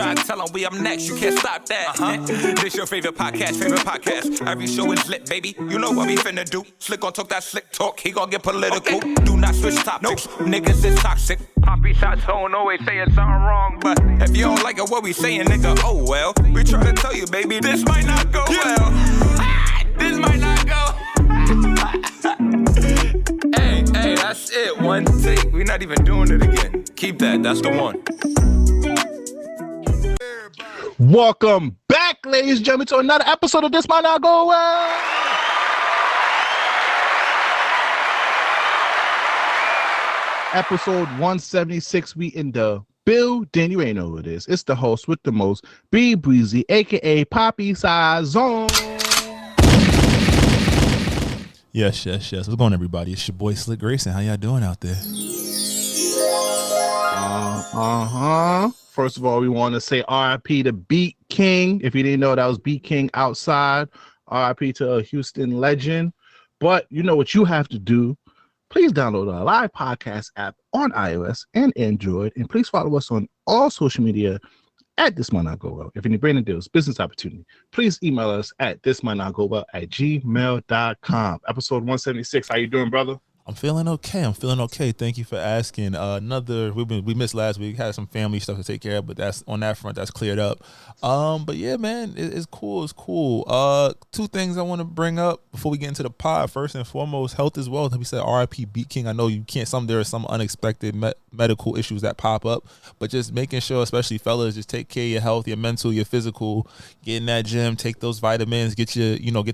Try to tell them we up next, you can't stop that. This your favorite podcast. Every show is lit, baby. You know what we finna do. Slick gon' talk that slick talk, he gon' get political. Okay. Do not switch topics, niggas is toxic. Poppy shots don't always saying something wrong, but if you don't like it, what we saying, nigga, oh well. We try to tell you, baby, this might not go well. This might not go. Hey, that's it. One take. We're not even doing it again. Keep that. That's the one. Welcome back, ladies and gentlemen, to another episode of This Might Not Go Well. Episode 176. We in the building. You ain't know what it is. It's the host with the most, B Breezy, aka Poppy Size Zone. Yes. What's going on, everybody? It's your boy Slick Grayson. How y'all doing out there? First of all, we want to say RIP to Beat King. If you didn't know, that was Beat King outside. RIP to a Houston legend. But you know what you have to do. Please download our live podcast app on iOS and Android. And please follow us on all social media at This Might Not Go Well. If any brand deals, business opportunity, please email us at thismightnotgowell@gmail.com. Episode 176. How you doing, brother? I'm feeling okay. Thank you for asking. We missed last week. Had some family stuff to take care of, but that's on that front. That's cleared up. But yeah, man, it's cool. Two things I want to bring up before we get into the pod. First and foremost, health as well. We said RIP Beat King. I know you can't. There are some unexpected medical issues that pop up, but just making sure, especially fellas, just take care of your health, your mental, your physical. Get in that gym, take those vitamins, get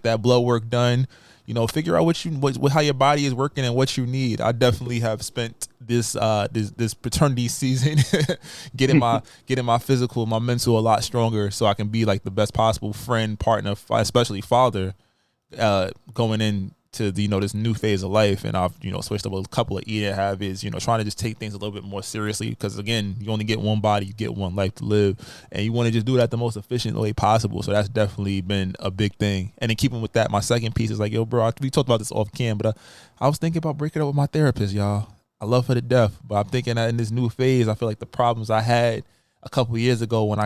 that blood work done. Figure out how your body is working and what you need. I definitely have spent this paternity season getting my physical, my mental a lot stronger, so I can be like the best possible friend, partner, especially father, going into this new phase of life. And I've switched up a couple of eating habits. Trying to just take things a little bit more seriously, because again, you only get one body, you get one life to live, and you want to just do it at the most efficient way possible. So that's definitely been a big thing. And then keeping with that, my second piece is like, yo, bro, we talked about this off cam, but I was thinking about breaking up with my therapist, y'all. I love her to death, but I'm thinking that in this new phase, I feel like the problems I had a couple of years ago when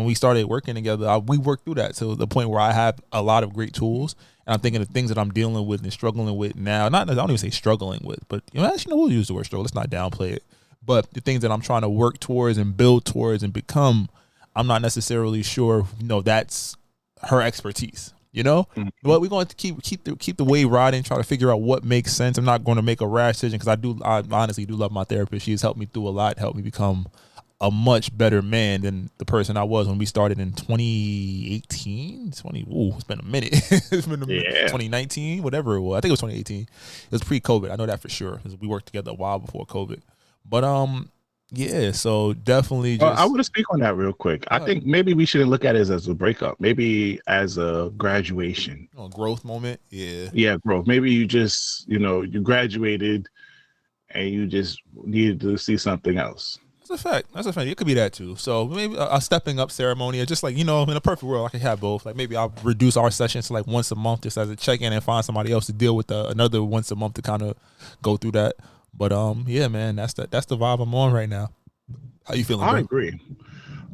we started working together, we worked through that to the point where I have a lot of great tools. And I'm thinking of things that I'm dealing with and struggling with now. I don't even say struggling with, but we'll use the word struggle. Let's not downplay it. But the things that I'm trying to work towards and build towards and become, I'm not necessarily sure. That's her expertise. Mm-hmm. But we're going to keep the wave riding, try to figure out what makes sense. I'm not going to make a rash decision, because I honestly do love my therapist. She's helped me through a lot, helped me become a much better man than the person I was when we started in 2018. It's been a minute. It's been a minute. 2019, whatever it was. I think it was 2018. It was pre-COVID. I know that for sure, because we worked together a while before COVID. But yeah, so definitely. I want to speak on that real quick. I think maybe we shouldn't look at it as a breakup. Maybe as a graduation. A growth moment. Yeah. Yeah, growth. Maybe you just you graduated and you just needed to see something else. That's a fact. It could be that too. So maybe a stepping up ceremony, just like, in a perfect world, I could have both. Like maybe I'll reduce our sessions to like once a month, just as a check-in, and find somebody else to deal with another once a month to kind of go through that. But yeah, man, that's the vibe I'm on right now. How you feeling, bro? I agree.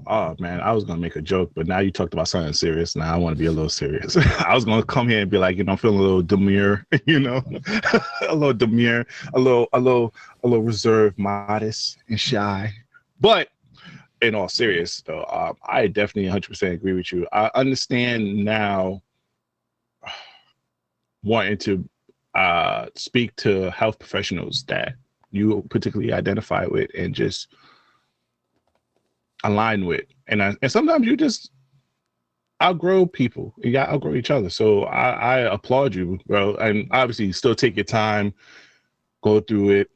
Oh man, I was gonna make a joke, but now you talked about something serious. Now I want to be a little serious. I was gonna come here and be like, I'm feeling a little demure, a little demure, a little reserved, modest, and shy. But in all seriousness, though, I definitely 100% agree with you. I understand now wanting to speak to health professionals that you particularly identify with and just align with. And sometimes you just outgrow people. You got to outgrow each other. So I applaud you, bro. And obviously still take your time, go through it.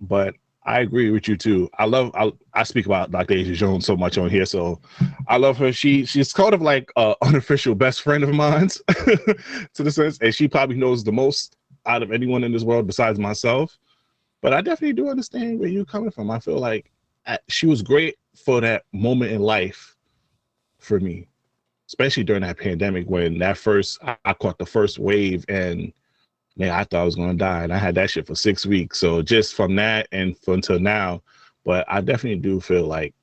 But I agree with you too. I speak about Dr. Asia Jones so much on here, so I love her. She's kind of like an unofficial best friend of mine, to the sense, and she probably knows the most out of anyone in this world besides myself. But I definitely do understand where you're coming from. I feel like she was great for that moment in life for me, especially during that pandemic when I caught the first wave, and man, I thought I was going to die, and I had that shit for 6 weeks. So just from that and until now, but I definitely do feel like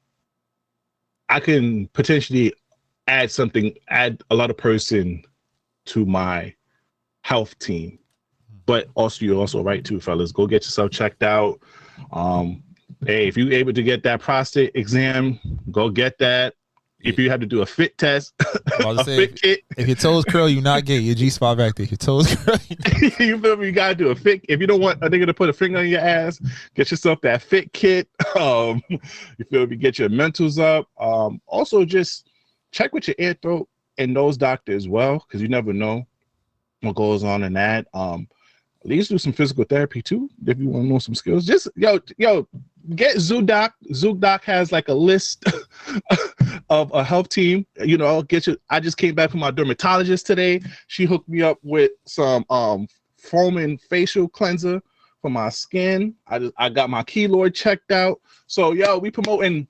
I can potentially add a lot of person to my health team. But also, you're also right too, fellas. Go get yourself checked out. Hey, if you're able to get that prostate exam, go get that. If you have to do a fit test, fit kit. If your toes curl, you not gay. Your G-spot back there. Your toes curl. You feel me? You gotta do a fit. If you don't want a nigga to put a finger on your ass, get yourself that fit kit. You feel me? Get your mentals up. Also, just check with your ear, throat, and nose doctor as well, because you never know what goes on in that. At least do some physical therapy too if you want to know some skills. Just yo, get ZooDoc. ZooDoc has like a list of a health team. You know, I just came back from my dermatologist today. She hooked me up with some foaming facial cleanser for my skin. I got my keloid checked out. So yo, we promoting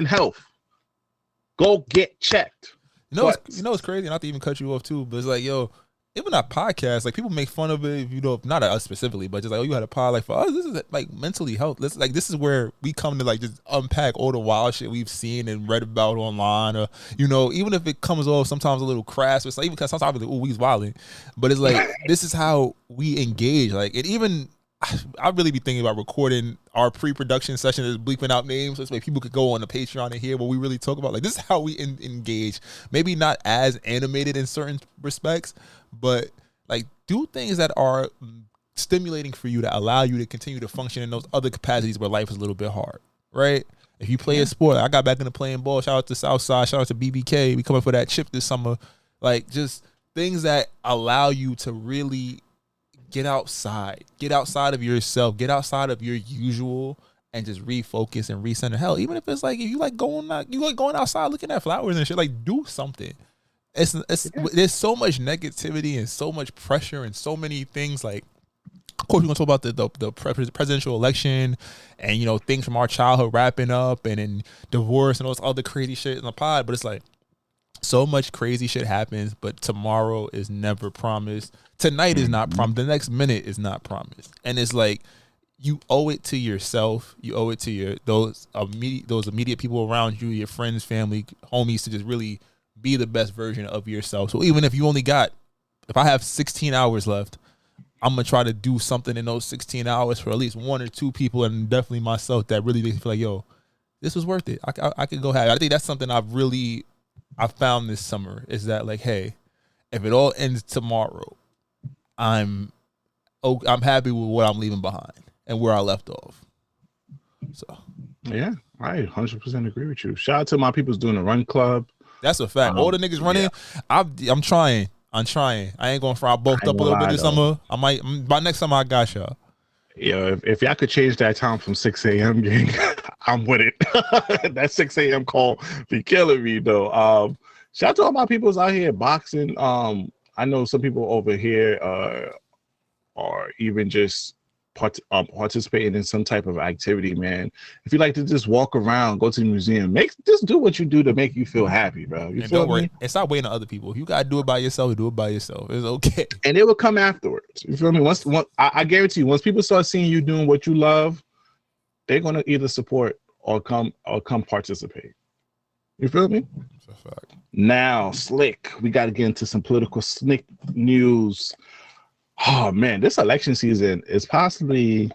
health. Go get checked. You know what's crazy? Not to even cut you off too, but it's like, yo, even our podcast, like people make fun of it, you know, not us specifically, but just like, oh, you had a pod. Like for us, this is like mentally health. This is where we come to like just unpack all the wild shit we've seen and read about online, or you know, even if it comes off sometimes a little crass, it's like even because sometimes like, oh, we's wilding, but it's like this is how we engage. Like it even. I really be thinking about recording our pre-production session as bleeping out names. So this way people could go on the Patreon and hear what we really talk about. Like this is how we engage. Maybe not as animated in certain respects, but like do things that are stimulating for you that allow you to continue to function in those other capacities where life is a little bit hard, right? If you play a sport, I got back into playing ball. Shout out to Southside. Shout out to BBK. We coming for that chip this summer. Like just things that allow you to really get outside of yourself, get outside of your usual, and just refocus and recenter. Hell, even if it's like if you like going outside looking at flowers and shit, like do something. There's so much negativity and so much pressure and so many things. Like, of course, we're gonna talk about the presidential election and you know things from our childhood wrapping up and divorce and all this other crazy shit in the pod. But it's like so much crazy shit happens, but tomorrow is never promised. Tonight is not promised. The next minute is not promised. And it's like you owe it to yourself. You owe it to those immediate people around you, your friends, family, homies, to just really be the best version of yourself. So even if you only if I have 16 hours left, I'm gonna try to do something in those 16 hours for at least one or two people, and definitely myself, that really makes me feel like, yo, this was worth it. I could go have it. I think that's something I found this summer, is that like, hey, if it all ends tomorrow, I'm happy with what I'm leaving behind and where I left off. So yeah, I 100% agree with you. Shout out to my people's doing the run club. That's a fact. All the niggas running. Yeah. I'm trying. I ain't going for. I bulked up a little bit this summer. I might by next summer. I got y'all. Yeah, if y'all could change that time from 6 a.m. gang, I'm with it. That 6 a.m. call be killing me though. Shout out to all my peoples out here boxing. I know some people over here are even just participating in some type of activity, man. If you like to just walk around, go to the museum, just do what you do to make you feel happy, bro. You feel me? And stop waiting on other people. If you gotta do it by yourself, do it by yourself. It's okay. And it will come afterwards. You feel me? Once I guarantee you, once people start seeing you doing what you love, they're gonna either support or come participate. You feel me? That's a fact. Now, Slick, we got to get into some political slick news. Oh man, this election season is possibly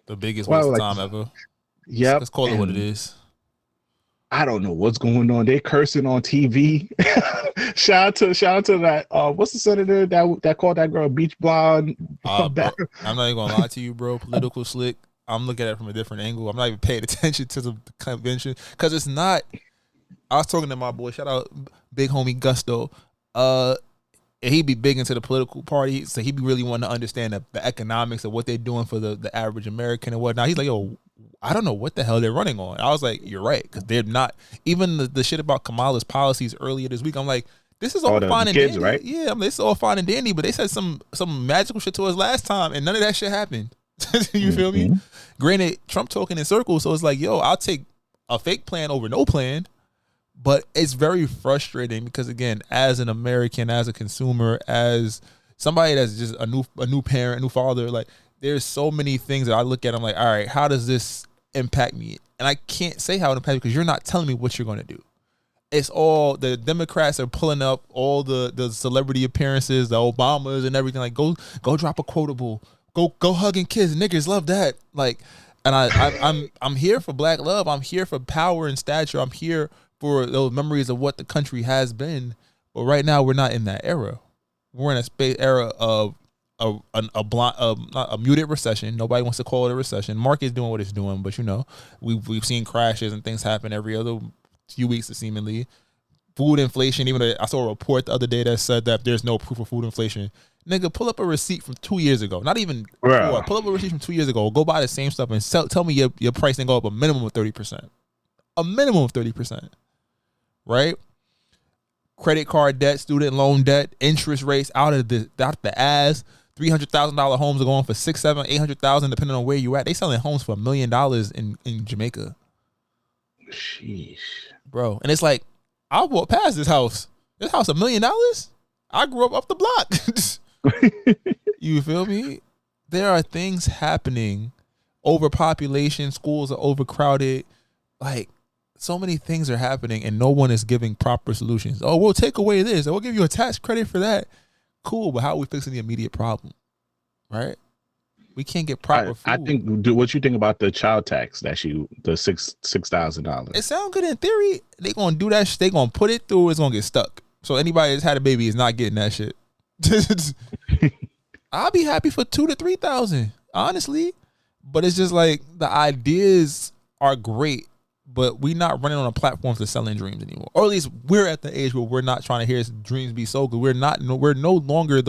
the biggest waste of time ever. Yeah, let's call it what it is. I don't know what's going on. They cursing on TV. shout out to that. What's the senator that called that girl beach blonde? Bro, I'm not even gonna lie to you, bro. Political Slick. I'm looking at it from a different angle. I'm not even paying attention to the convention because it's not. I was talking to my boy, shout out big homie Gusto. And he'd be big into the political party, so he'd be really wanting to understand the economics of what they're doing for the average American and whatnot. He's like, yo, I don't know what the hell they're running on. I was like, you're right, because they're not. Even the shit about Kamala's policies earlier this week, I'm like, this is all fine and dandy. Right? Yeah, I mean, it's all fine and dandy, but they said some magical shit to us last time, and none of that shit happened. You feel me? Granted, Trump talking in circles, so it's like, yo, I'll take a fake plan over no plan. But it's very frustrating because, again, as an American, as a consumer, as somebody that's just a new parent, a new father, like there's so many things that I look at. I'm like, all right, how does this impact me. And I can't say how it impacts me because you're not telling me what you're going to do. It's all the Democrats are pulling up all the celebrity appearances, the Obamas and everything. Like, go drop a quotable. Go hugging kids. Niggas love that. Like, and I'm here for black love. I'm here for power and stature. I'm here for those memories of what the country has been. But right now, we're not in that era. We're in a space era of a muted recession. Nobody wants to call it a recession. Market's doing what it's doing, but you know, we've seen crashes and things happen every other few weeks, seemingly. Food inflation, even though I saw a report the other day that said that there's no proof of food inflation. Nigga, pull up a receipt from 2 years ago. Not even before. Pull up a receipt from 2 years ago. Go buy the same stuff and tell me your price didn't go up a minimum of 30%. A minimum of 30%. Right? Credit card debt, student loan debt, interest rates out the ass. $300,000 homes are going for $600,000, $700,000, $800,000, depending on where you at. They selling homes for $1 million in Jamaica. Sheesh, bro. And it's like, I walked past this house. This house $1 million. I grew up the block. You feel me? There are things happening. Overpopulation, schools are overcrowded. Like, so many things are happening and no one is giving proper solutions. Oh, we'll take away this. We'll give you a tax credit for that. Cool, but how are we fixing the immediate problem? Right? We can't get proper food. I think. What you think about the child tax the $6,000? It sounds good in theory. They gonna do that. They gonna put it through. It's gonna get stuck. So anybody that's had a baby is not getting that shit. I'll be happy for $2,000 to $3,000, honestly. But it's just like the ideas are great, but we're not running on a platform for selling dreams anymore. Or at least we're at the age where we're not trying to hear dreams be so good. We're no longer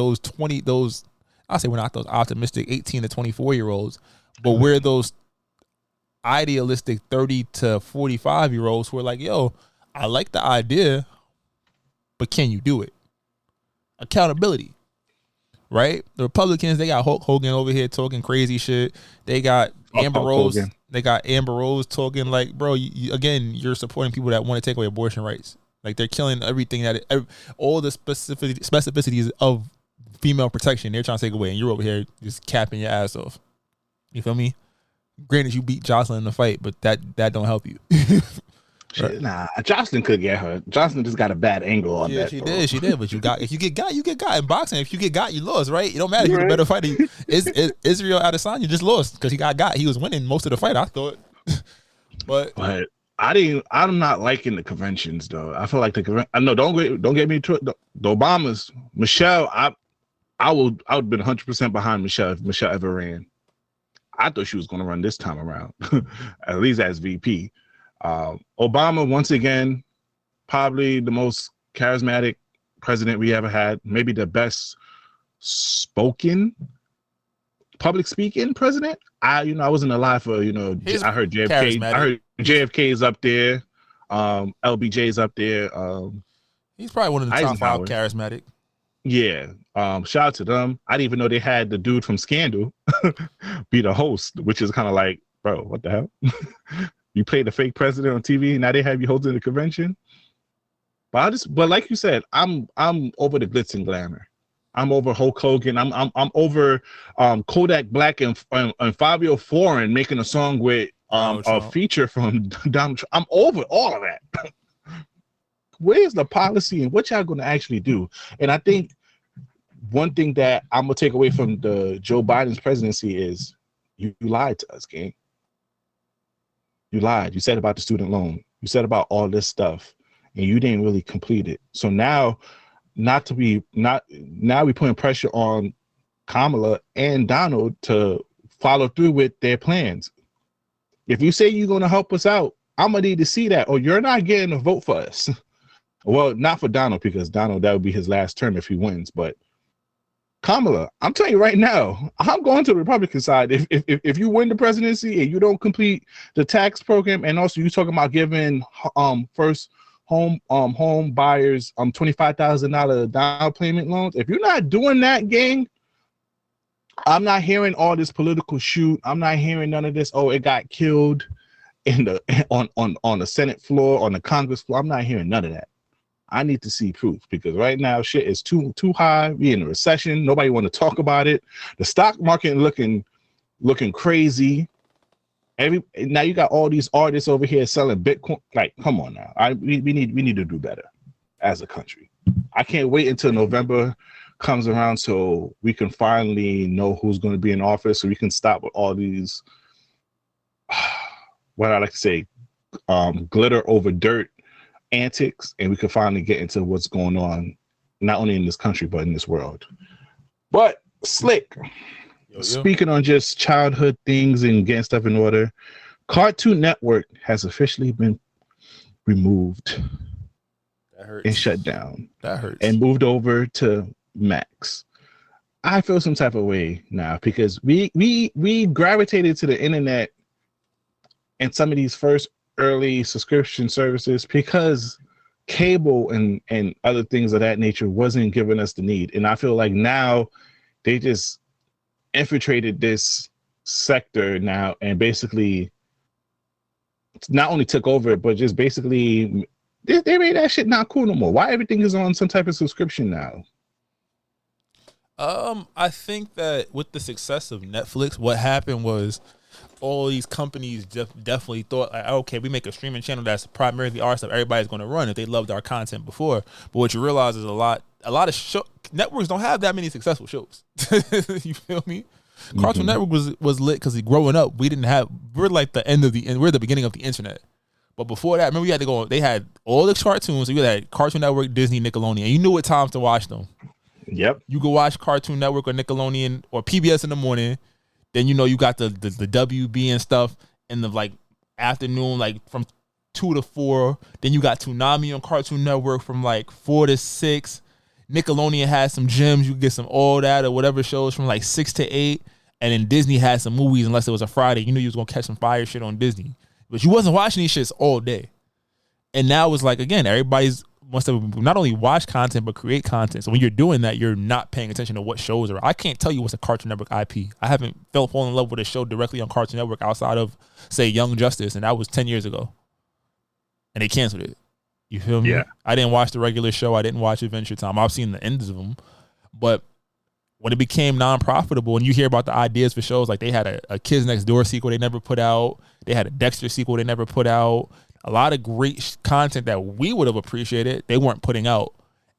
I'll say we're not those optimistic 18 to 24-year-olds, but we're those idealistic 30 to 45-year-olds who are like, yo, I like the idea, but can you do it? Accountability, right? The Republicans, they got Hulk Hogan over here talking crazy shit. They got Amber Rose. They got Amber Rose talking like, bro, you're supporting people that want to take away abortion rights. Like, they're killing everything all the specificities of female protection they're trying to take away, and you're over here just capping your ass off. You feel me? Granted, you beat Jocelyn in the fight, but that don't help you. Right. Nah, Jocelyn could get her. Jocelyn just got a bad angle on that. She did. But if you get got, you get got. In boxing, if you get got, you lost, right? It don't matter. You're the better fighter. Israel Adesanya just lost because he got got. He was winning most of the fight, I thought. but I'm not liking the conventions though. I feel like the convention. I know. Don't get me to the Obamas. Michelle, I would have been 100% behind Michelle if Michelle ever ran. I thought she was going to run this time around, at least as VP. Obama, once again, probably the most charismatic president we ever had. Maybe the best spoken public speaking president. I wasn't alive for, I heard JFK. Charismatic. I heard JFK is up there. LBJ is up there. He's probably one of the top 5 charismatic. Yeah. Shout out to them. I didn't even know they had the dude from Scandal be the host, which is kind of like, bro, what the hell? You played the fake president on TV, and now they have you hosting the convention. But like you said, I'm over the glitz and glamour. I'm over Hulk Hogan. I'm over Kodak Black and Fabio Foreign making a song with a feature from Donald Trump. I'm over all of that. Where's the policy and what y'all going to actually do? And I think one thing that I'm going to take away from the Joe Biden's presidency is you lied to us, gang. You lied. You said about the student loan. You said about all this stuff, and you didn't really complete it. So now we putting pressure on Kamala and Donald to follow through with their plans. If you say you're going to help us out, I'm going to need to see that, or you're not getting a vote for us. Well, not for Donald, because Donald, that would be his last term if he wins. But Kamala, I'm telling you right now, I'm going to the Republican side. If you win the presidency and you don't complete the tax program, and also you talking about giving first home buyers $25,000 down payment loans, if you're not doing that, gang, I'm not hearing all this political shoot. I'm not hearing none of this. Oh, it got killed on the Senate floor, on the Congress floor. I'm not hearing none of that. I need to see proof, because right now shit is too high. We in a recession. Nobody want to talk about it. The stock market looking crazy. Now you got all these artists over here selling Bitcoin. Like, come on now. We need to do better as a country. I can't wait until November comes around so we can finally know who's going to be in office, so we can stop with all these what I like to say, glitter over dirt antics, and we can finally get into what's going on, not only in this country but in this world. But Slick, speaking on just childhood things and getting stuff in order, Cartoon Network has officially been removed and shut down. That hurts. And moved over to Max. I feel some type of way now because we gravitated to the internet and some of these first early subscription services because cable and other things of that nature wasn't giving us the need. And I feel like now they just infiltrated this sector now and basically not only took over it, but just basically they made that shit not cool no more. Why everything is on some type of subscription now? I think that with the success of Netflix, what happened was all these companies definitely thought, like, okay, we make a streaming channel that's primarily our stuff everybody's going to run if they loved our content before. But what you realize is a lot of networks don't have that many successful shows. You feel me? Mm-hmm. Cartoon Network was lit because growing up, we're like we're the beginning of the internet. But before that, remember they had all the cartoons. So you had Cartoon Network, Disney, Nickelodeon. And you knew what times to watch them. Yep. You could watch Cartoon Network or Nickelodeon or PBS in the morning. Then you got the WB and stuff in the like afternoon, like from 2 to 4. Then you got Toonami on Cartoon Network from like 4 to 6. Nickelodeon had some gems. You could get some All That or whatever shows from like 6 to 8. And then Disney had some movies unless it was a Friday. You knew you was gonna catch some fire shit on Disney. But you wasn't watching these shits all day. And now it's like, again, everybody's wants to not only watch content but create content. So when you're doing that, you're not paying attention to what shows are. I can't tell you what's a Cartoon Network IP. I haven't fallen in love with a show directly on Cartoon Network outside of, say, Young Justice, and that was 10 years ago. And they canceled it. You feel me? Yeah. I didn't watch the regular show. I didn't watch Adventure Time. I've seen the ends of them. But when it became non-profitable and you hear about the ideas for shows, like they had a Kids Next Door sequel they never put out. They had a Dexter sequel they never put out. A lot of great content that we would have appreciated, they weren't putting out.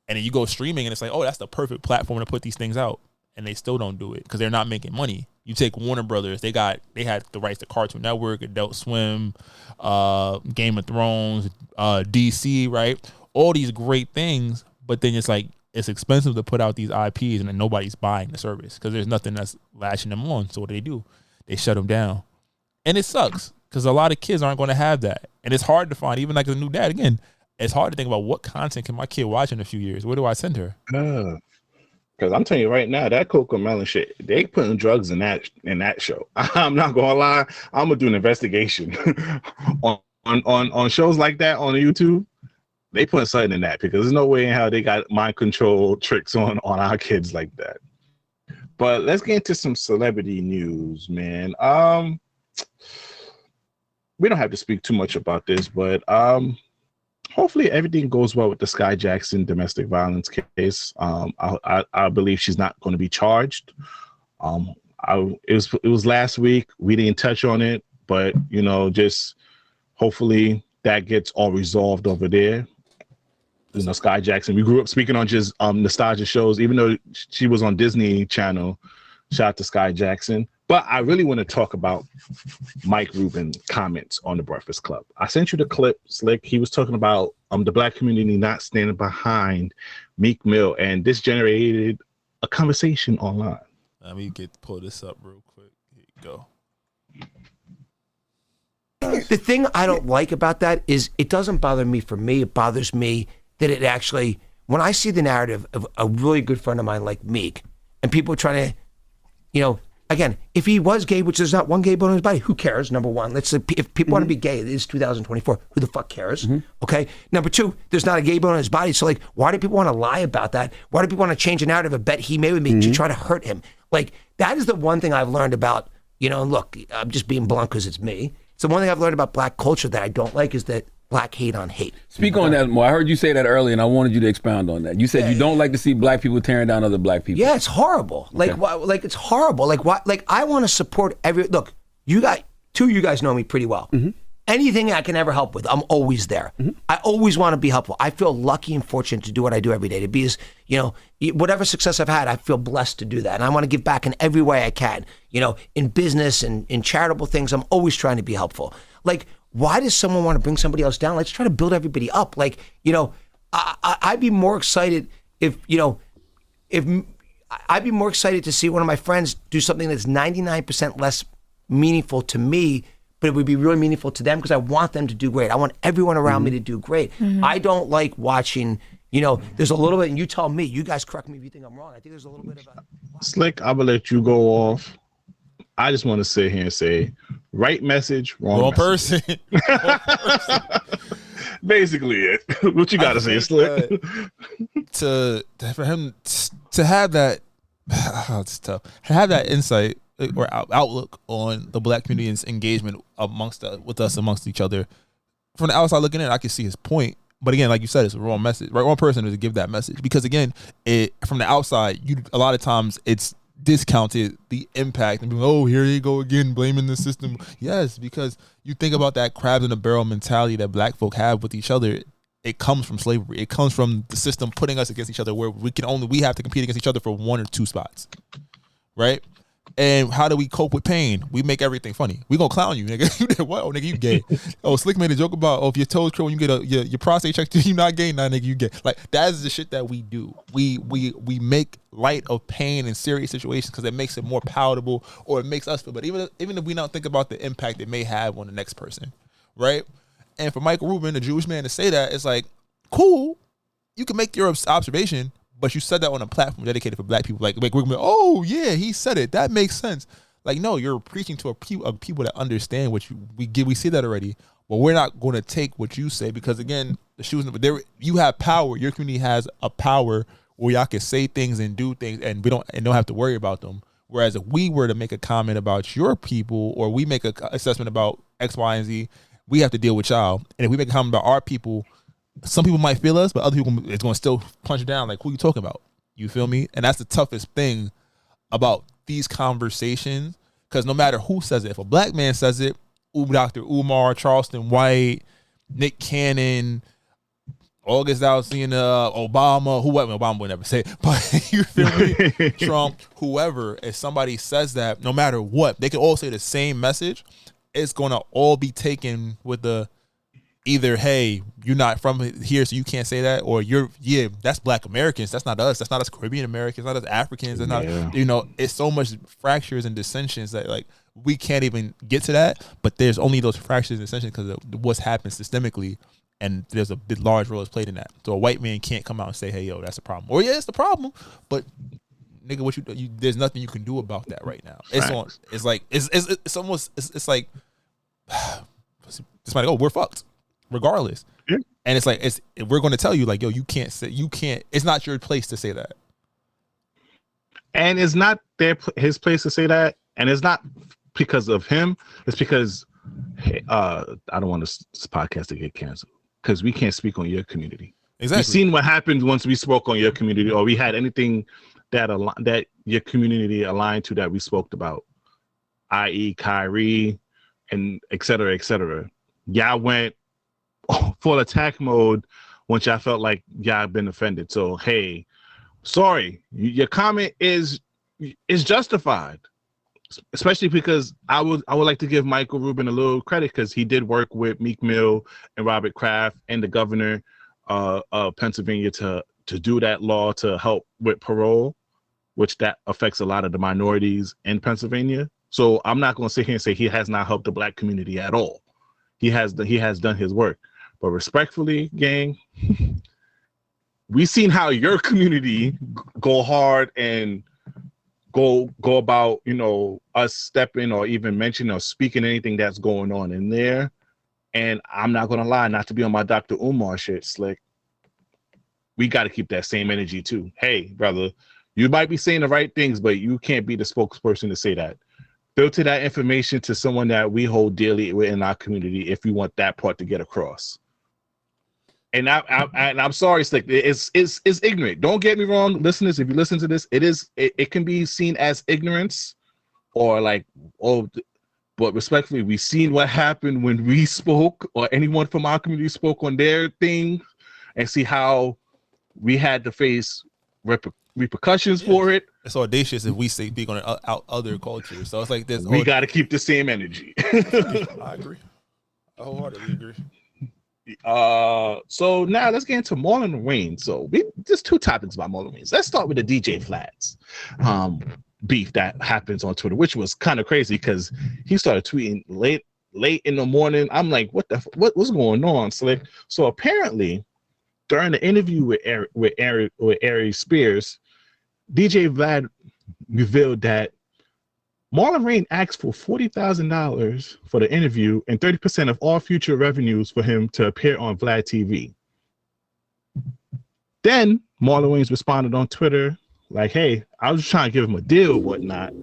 And then you go streaming and it's like, oh, that's the perfect platform to put these things out. And they still don't do it because they're not making money. You take Warner Brothers, they had the rights to Cartoon Network, Adult Swim, Game of Thrones, DC, right? All these great things, but then it's like, it's expensive to put out these IPs and then nobody's buying the service because there's nothing that's latching them on. So what do? They shut them down. And it sucks because a lot of kids aren't going to have that. And it's hard to find, even like as a new dad, again, it's hard to think about what content can my kid watch in a few years. Where do I send her? Because I'm telling you right now, that Coco Melon shit, they putting drugs in that show. I'm not going to lie. I'm going to do an investigation on shows like that on YouTube. They put something in that because there's no way in how they got mind control tricks on our kids like that. But let's get into some celebrity news, man. We don't have to speak too much about this, but hopefully everything goes well with the Sky Jackson domestic violence case. I believe she's not going to be charged. It was last week. We didn't touch on it, but just hopefully that gets all resolved over there. Sky Jackson. We grew up speaking on just nostalgia shows, even though she was on Disney Channel. Shout out to Sky Jackson. But I really want to talk about Mike Rubin's comments on the Breakfast Club. I sent you the clip, Slick. He was talking about the Black community not standing behind Meek Mill, and this generated a conversation online. Let me pull this up real quick. Here you go. The thing I don't like about that is it doesn't bother me for me. It bothers me that it actually, when I see the narrative of a really good friend of mine like Meek, and people trying to, again, if he was gay, which there's not one gay bone in his body, who cares? Number one, if people want to be gay, it is 2024. Who the fuck cares? Mm-hmm. Okay. Number two, there's not a gay bone in his body. So why do people want to lie about that? Why do people want to change a narrative, a bet he made with me to try to hurt him? That is the one thing I've learned about, look, I'm just being blunt because it's me. So one thing I've learned about black culture that I don't like is that black hate on hate. Speak on that more. I heard you say that earlier, and I wanted you to expound on that. You said you don't like to see black people tearing down other black people. Yeah, it's horrible. Okay. It's horrible. Why? I want to support look, you got Two of you guys know me pretty well. Anything I can ever help with, I'm always there. I always want to be helpful. I feel lucky and fortunate to do what I do every day, to be as, whatever success I've had, I feel blessed to do that. And I want to give back in every way I can, in business and in charitable things. I'm always trying to be helpful. Like, why does someone want to bring somebody else down? Let's try to build everybody up. Like, I'd be more excited if I'd be more excited to see one of my friends do something that's 99% less meaningful to me, but it would be really meaningful to them because I want them to do great. I want everyone around me to do great. I don't like watching, there's a little bit, and you tell me, you guys correct me if you think I'm wrong. I think there's a little bit of a... Slick, I'm going to let you go off. I just want to sit here and say, right message, wrong person. Basically it. What you got to say, Slick? For him to have that, it's tough. To have that insight or outlook on the black community's engagement with us amongst each other. From the outside looking in, I can see his point. But again, like you said, it's a wrong message. Right, wrong person to give that message. Because again, from the outside, a lot of times it's discounted the impact and be like, oh, here you go again, blaming the system. Yes, because you think about that crabs in a barrel mentality that black folk have with each other. It comes from slavery. It comes from the system putting us against each other, where we have to compete against each other for one or two spots, right? And how do we cope with pain? We make everything funny. We gonna clown you, nigga. You did what? Oh, nigga, you gay. Oh, Slick made a joke about, if your toes curl when you get your prostate checked, you not gay, nah, nigga, you gay. Like, that is the shit that we do. We make light of pain in serious situations because it makes it more palatable, or it makes us feel better. Even if we don't think about the impact it may have on the next person, right? And for Michael Rubin, a Jewish man, to say that, it's like, cool, you can make your observation, but you said that on a platform dedicated for black people. Like we're gonna be, oh yeah, he said it. That makes sense. Like, no, you're preaching to a people that understand what we see that already. But we're not going to take what you say because, again, the shoes. You have power. Your community has a power where y'all can say things and do things, and don't have to worry about them. Whereas if we were to make a comment about your people, or we make an assessment about X, Y, and Z, we have to deal with y'all. And if we make a comment about our people, some people might feel us, but other people, it's going to still punch down. Like, who you talking about? You feel me? And that's the toughest thing about these conversations, because no matter who says it, if a black man says it, Dr. Umar, Charleston White, Nick Cannon, August Alsina, Obama, whoever, Obama would never say it, but you feel me? Trump, whoever, if somebody says that, no matter what, they can all say the same message. It's going to all be taken with the either, hey, you're not from here, so you can't say that, or that's black Americans. That's not us. That's not us Caribbean Americans. That's not us Africans. That's not, it's so much fractures and dissensions that, like, we can't even get to that. But there's only those fractures and dissensions because of what's happened systemically, and there's a big large role that's played in that. So a white man can't come out and say, hey, yo, that's a problem. Or yeah, it's the problem, but nigga, what you there's nothing you can do about that right now. It's on. It's like it's almost it's like somebody, oh, we're fucked. Regardless, and it's like we're going to tell you, like, yo, you can't. It's not your place to say that, and it's not his place to say that, and it's not because of him. It's because I don't want this podcast to get canceled because we can't speak on your community. Exactly. We've seen what happened once we spoke on your community, or we had anything that your community aligned to that we spoke about, i.e., Kyrie, and et cetera, et cetera. Y'all went full attack mode once y'all felt like y'all been offended. So, hey, sorry, your comment is justified, especially because I would like to give Michael Rubin a little credit because he did work with Meek Mill and Robert Kraft and the governor of Pennsylvania to do that law to help with parole, which that affects a lot of the minorities in Pennsylvania. So I'm not going to sit here and say he has not helped the black community at all. He has done his work. But respectfully, gang, we've seen how your community go hard and go about, us stepping or even mentioning or speaking anything that's going on in there. And I'm not going to lie, not to be on my Dr. Umar shit, Slick. We got to keep that same energy too. Hey, brother, you might be saying the right things, but you can't be the spokesperson to say that. Filter that information to someone that we hold dearly in our community if we want that part to get across. And I'm sorry, Slick. It's ignorant. Don't get me wrong, listeners. If you listen to this, it can be seen as ignorance, or like, oh, But respectfully, we seen what happened when we spoke or anyone from our community spoke on their thing, and see how we had to face repercussions for it. It's audacious if we speak on other cultures. So it's like this. We got to keep the same energy. I agree. I wholeheartedly agree. So now let's get into Marlon Wayan. So there's two topics about Marlon Wayan. Let's start with the DJ Vlad's beef that happens on Twitter, which was kind of crazy because he started tweeting late in the morning. I'm like, what's going on? So apparently during the interview with Ari Spears, DJ Vlad revealed that Marlon Wayan asked for $40,000 for the interview and 30% of all future revenues for him to appear on Vlad TV. Then Marlon Wayans responded on Twitter like, hey, I was trying to give him a deal, whatnot,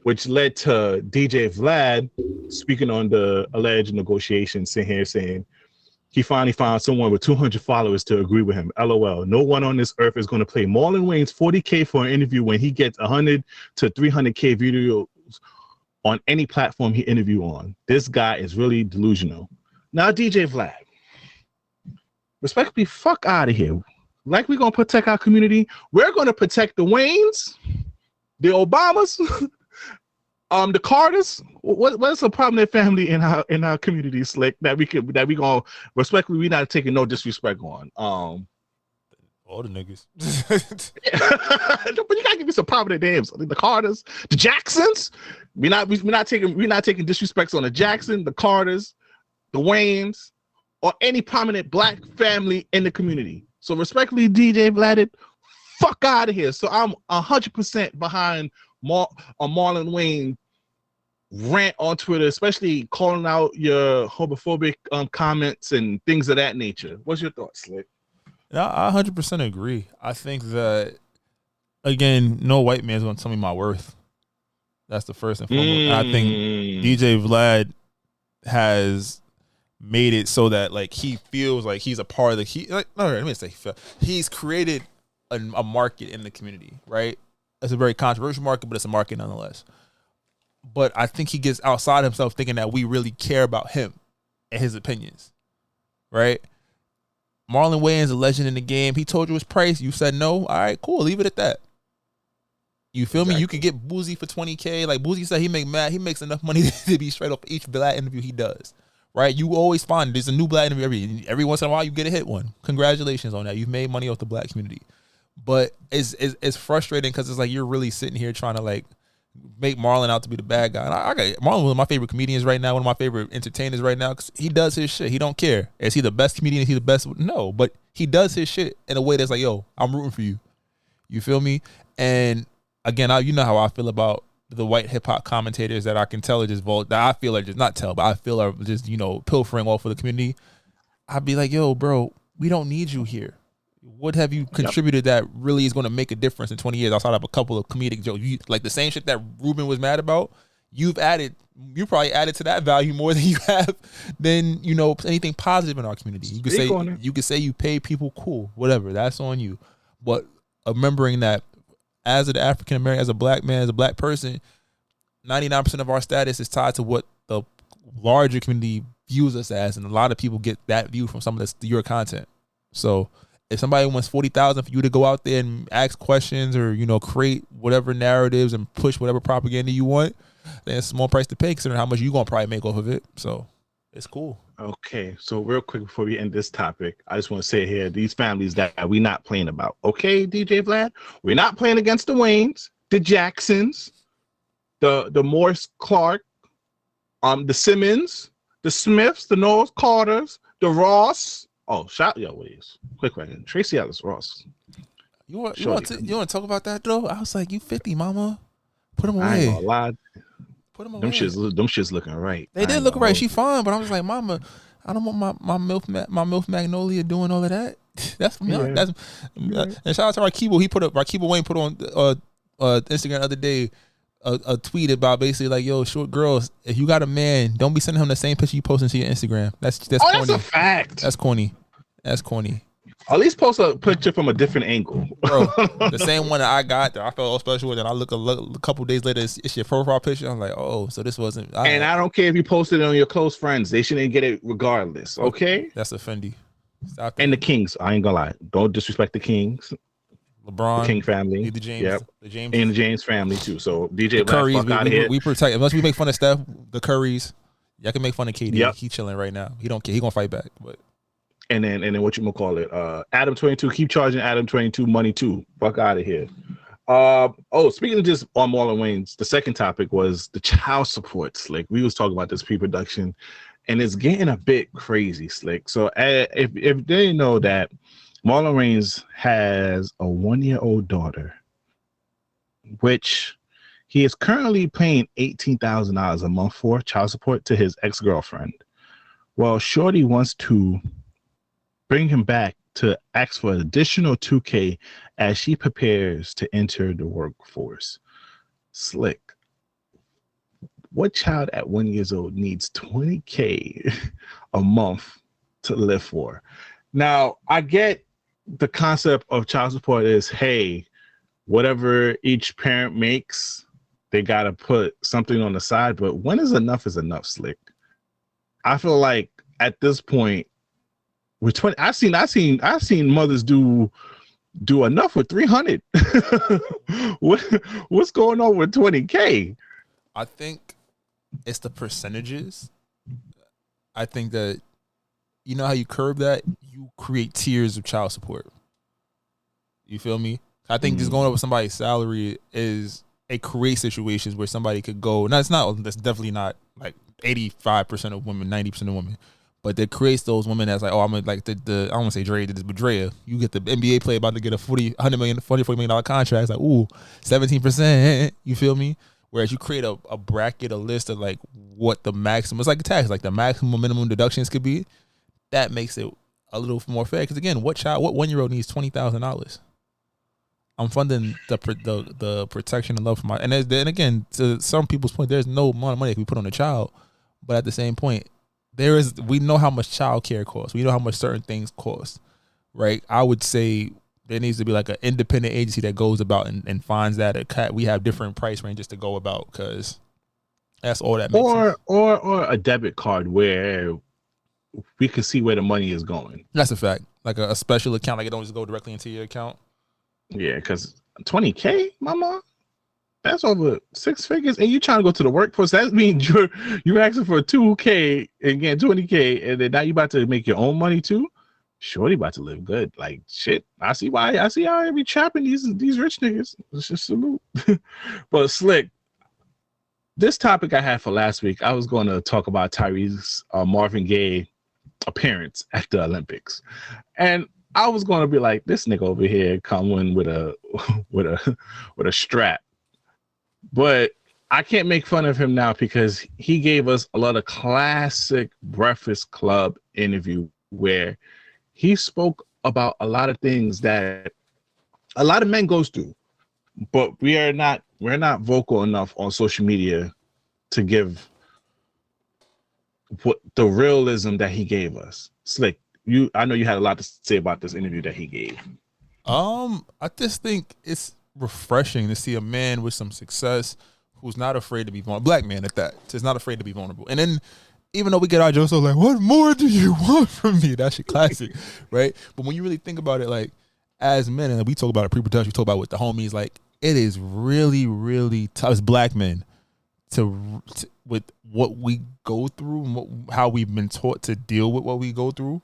which led to DJ Vlad speaking on the alleged negotiations, sitting here saying he finally found someone with 200 followers to agree with him. LOL. No one on this earth is going to pay Marlon Wayans $40K for an interview when he gets 100 to 300K videos on any platform he interview on. This guy is really delusional. Now, DJ Vlad, respectfully, fuck out of here. Like we're going to protect our community. We're going to protect the Wayans, the Obamas, the Carters. What's a prominent family in our community, Slick, that we gonna respectfully, we not taking no disrespect on. All the niggas. But you gotta give me some prominent names. The Carters, the Jacksons. We're not taking disrespects on the Jackson, the Carters, the Wayans, or any prominent black family in the community. So respectfully, DJ Vlad, fuck out of here. So I'm 100% behind Marlon Wayan rant on Twitter, especially calling out your homophobic comments and things of that nature. What's your thoughts, Slick? I 100% agree. I think that, again, no white man's going to tell me my worth. That's the first and foremost. And I think DJ Vlad has made it so that like he feels like he's a part of the he's created a market in the community, right? It's a very controversial market, but it's a market nonetheless. But I think he gets outside himself thinking that we really care about him and his opinions, right? Marlon Wayan's a legend in the game. He told you his price. You said no. All right, cool. Leave it at that. You feel me? You could get Boozy for $20K. Like Boozy said, he makes enough money to be straight off each Vlad interview he does. Right? You always find there's a new Vlad interview every once in a while. You get a hit one. Congratulations on that. You've made money off the black community. But it's frustrating because it's like you're really sitting here trying to like make Marlon out to be the bad guy. And I got Marlon, one of my favorite comedians right now, one of my favorite entertainers right now, because he does his shit. He don't care. Is he the best comedian? Is he the best? No, but he does his shit in a way that's like, yo, I'm rooting for you. You feel me? And again, you know how I feel about the white hip hop commentators that I can tell are just that I feel are just not tell, but I feel are just, pilfering off of the community. I'd be like, yo, bro, we don't need you here. What have you contributed that really is going to make a difference in 20 years outside of a couple of comedic jokes? Like the same shit that Rubin was mad about, you probably added to that value more than you have than, anything positive in our community. You could say you pay people, cool, whatever, that's on you. But remembering that as an African American, as a black man, as a black person, 99% of our status is tied to what the larger community views us as, and a lot of people get that view from some of your content. So if somebody wants $40,000 for you to go out there and ask questions or create whatever narratives and push whatever propaganda you want, then it's a small price to pay considering how much you're gonna probably make off of it. So it's cool. Okay, so real quick before we end this topic, I just want to say here, these families that we're not playing about. Okay, DJ Vlad, we're not playing against the Wayans, the Jacksons, the Morris Clark, the Simmons, the Smiths, the Knowles Carters, the Ross. Oh, quick question. Tracy Ellis Ross. You want to talk about that though? I was like, you 50, mama. Put him away. I ain't gonna lie. Put him away. Them shits looking right. They did look right. She fine, but I was like, mama, I don't want my MILF Magnolia doing all of that. That's me. Yeah. And shout out to Rakiba. Rakiba Wayne put on Instagram the other day a tweet about basically like, yo, short girls, if you got a man, don't be sending him the same picture you posting to your Instagram. That's corny. That's a fact. That's corny. At least post a picture from a different angle. Bro, the same one that I got that I felt all special with, and I look a couple days later, it's your profile picture. I'm like, oh, so this wasn't. And I don't care if you posted it on your close friends. They shouldn't get it regardless. Okay? That's offending. Stop that. And the Kings. I ain't gonna lie. Don't disrespect the Kings. LeBron, the King family. the James, yep. the James, and the James family too. So DJ Curry, Vlad, fuck out of here. We protect. Unless we make fun of Steph, the Currys. Y'all can make fun of KD. Yep. He chilling right now. He don't care. He gonna fight back. But and then what you gonna call it? Adam 22. Keep charging Adam 22 money too. Fuck out of here. Speaking of just on Marlon Wayans, the second topic was the child support. Slick. We was talking about this pre-production, and it's getting a bit crazy, Slick. So if they know that Marlon Wayans has a 1-year-old daughter, which he is currently paying $18,000 a month for child support to his ex-girlfriend. Well, Shorty wants to bring him back to ask for an additional $2K as she prepares to enter the workforce. Slick. What child at 1 year old needs $20K a month to live for? Now, I get the concept of child support is, hey, whatever each parent makes, they got to put something on the side. But when is enough, Slick? I feel like at this point, with 20, I've seen mothers do enough with 300. What's going on with 20K? I think it's the percentages. I think that, you know how you curb that? You create tiers of child support. You feel me? I think just going up with somebody's salary it creates situations where somebody could go. Now, that's definitely not like 85% of women, 90% of women. But it creates those women that's like, oh, I'm like I don't want to say Dre did this, but Drea, you get the NBA player about to get a $40 million contract. It's like, ooh, 17%. You feel me? Whereas you create a bracket, a list of like what the maximum, it's like a tax, like the maximum minimum deductions could be. That makes it a little more fair. Because again, what 1-year-old needs $20,000? I'm funding the protection and love for and then again, to some people's point, there's no amount of money we put on a child, but at the same point, we know how much child care costs. We know how much certain things cost, right? I would say there needs to be like an independent agency that goes about and finds that we have different price ranges to go about, because that's all that makes sense. Or a debit card where we can see where the money is going. That's a fact. Like a special account, like it don't just go directly into your account. Yeah, because 20K, mama, that's over 6 figures, and you trying to go to the workforce. That means you're asking for 2K and getting 20K, and then now you about to make your own money too. Shorty about to live good. Like shit. I see how I be trapping these rich niggas. It's just salute. But Slick, this topic I had for last week, I was going to talk about Tyrese Marvin Gaye appearance at the Olympics, and I was going to be like, this nigga over here coming with a strap. But I can't make fun of him now because he gave us a lot of classic Breakfast Club interview where he spoke about a lot of things that a lot of men goes through, but we're not vocal enough on social media to give what the realism that he gave us. Slick, I know you had a lot to say about this interview that he gave. I just think it's refreshing to see a man with some success who's not afraid to be vulnerable. Black man at that, just not afraid to be vulnerable. And then, even though we get our jokes, like, what more do you want from me? That shit classic, right? But when you really think about it, like, as men, and we talk about it pre-production, we talk about it with the homies, like, it is really, really tough as black men to with what we go through and how we've been taught to deal with what we go through.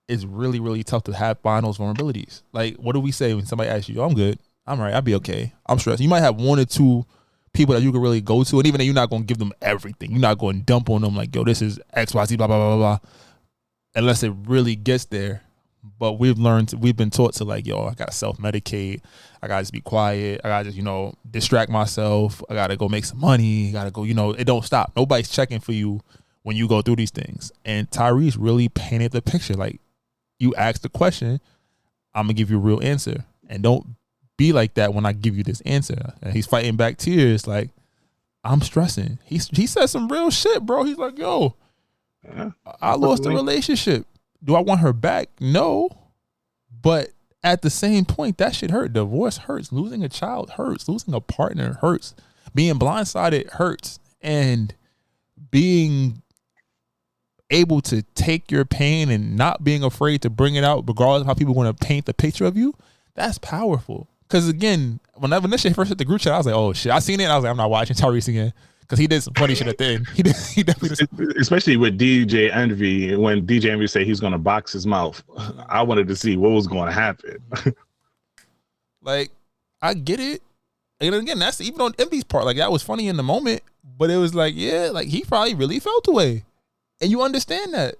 It's really, really tough to find those vulnerabilities. Like, what do we say when somebody asks you, oh, I'm good, I'm all right, I'll be okay, I'm stressed? You might have one or two people that you can really go to, and even then you're not going to give them everything. You're not going to dump on them like, yo, this is XYZ, blah, blah, blah, blah, blah, unless it really gets there. But we've been taught to like, yo, I got to self-medicate. I got to just be quiet. I got to just, distract myself. I got to go make some money. I got to go, it don't stop. Nobody's checking for you when you go through these things. And Tyrese really painted the picture. Like, you ask the question, I'm going to give you a real answer. And don't be like that when I give you this answer. And he's fighting back tears like, I'm stressing. He said some real shit, bro. He's like, yo, I lost the relationship. Do I want her back? No. But at the same point, that shit hurt. Divorce hurts. Losing a child hurts. Losing a partner hurts. Being blindsided hurts. And being able to take your pain and not being afraid to bring it out, regardless of how people want to paint the picture of you, that's powerful. Because again, when this shit first hit the group chat, I was like, oh shit. I seen it and I was like, I'm not watching Tyrese again. Because he did some funny shit at the end. He definitely did. Especially with DJ Envy, when DJ Envy said he's going to box his mouth. I wanted to see what was going to happen. Like, I get it. And again, that's even on Envy's part. Like, that was funny in the moment. But it was like, yeah, like, he probably really felt away. And you understand that.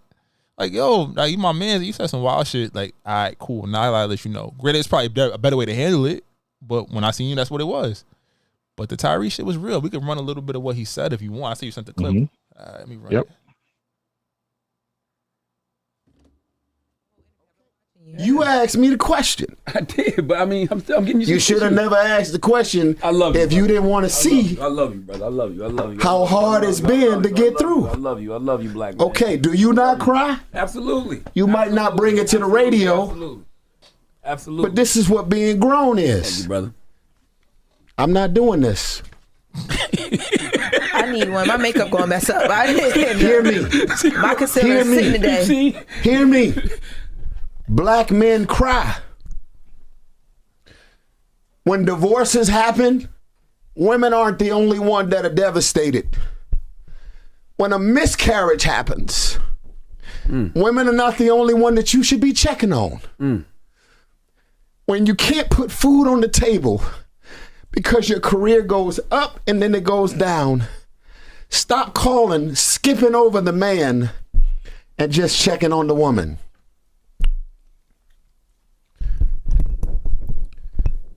Like, yo, like, you my man, you said some wild shit. Like, all right, cool. Now I gotta let you know. Granted, it's probably a better way to handle it. But when I seen you, that's what it was. But the Tyrese shit was real. We could run a little bit of what he said if you want. I see you sent the clip. Let me run it. You asked me the question. I did, but I mean, I'm getting you. You should have never asked the question. I love you, if brother. you didn't want to see. I love you, brother. I love you. I love you. How hard it's been to get through. I love you. I love you, black man. Okay, do you not cry? Absolutely. You might not bring it to the radio. Absolutely. Absolutely. But this is what being grown Thank is. you, brother. I'm not doing this. I need one. My makeup gonna mess up. Hear me. My concealer is sitting today. Hear me. Black men cry. When divorces happen, women aren't the only one that are devastated. When a miscarriage happens, women are not the only one that you should be checking on. When you can't put food on the table because your career goes up and then it goes down, stop calling, skipping over the man, and just checking on the woman.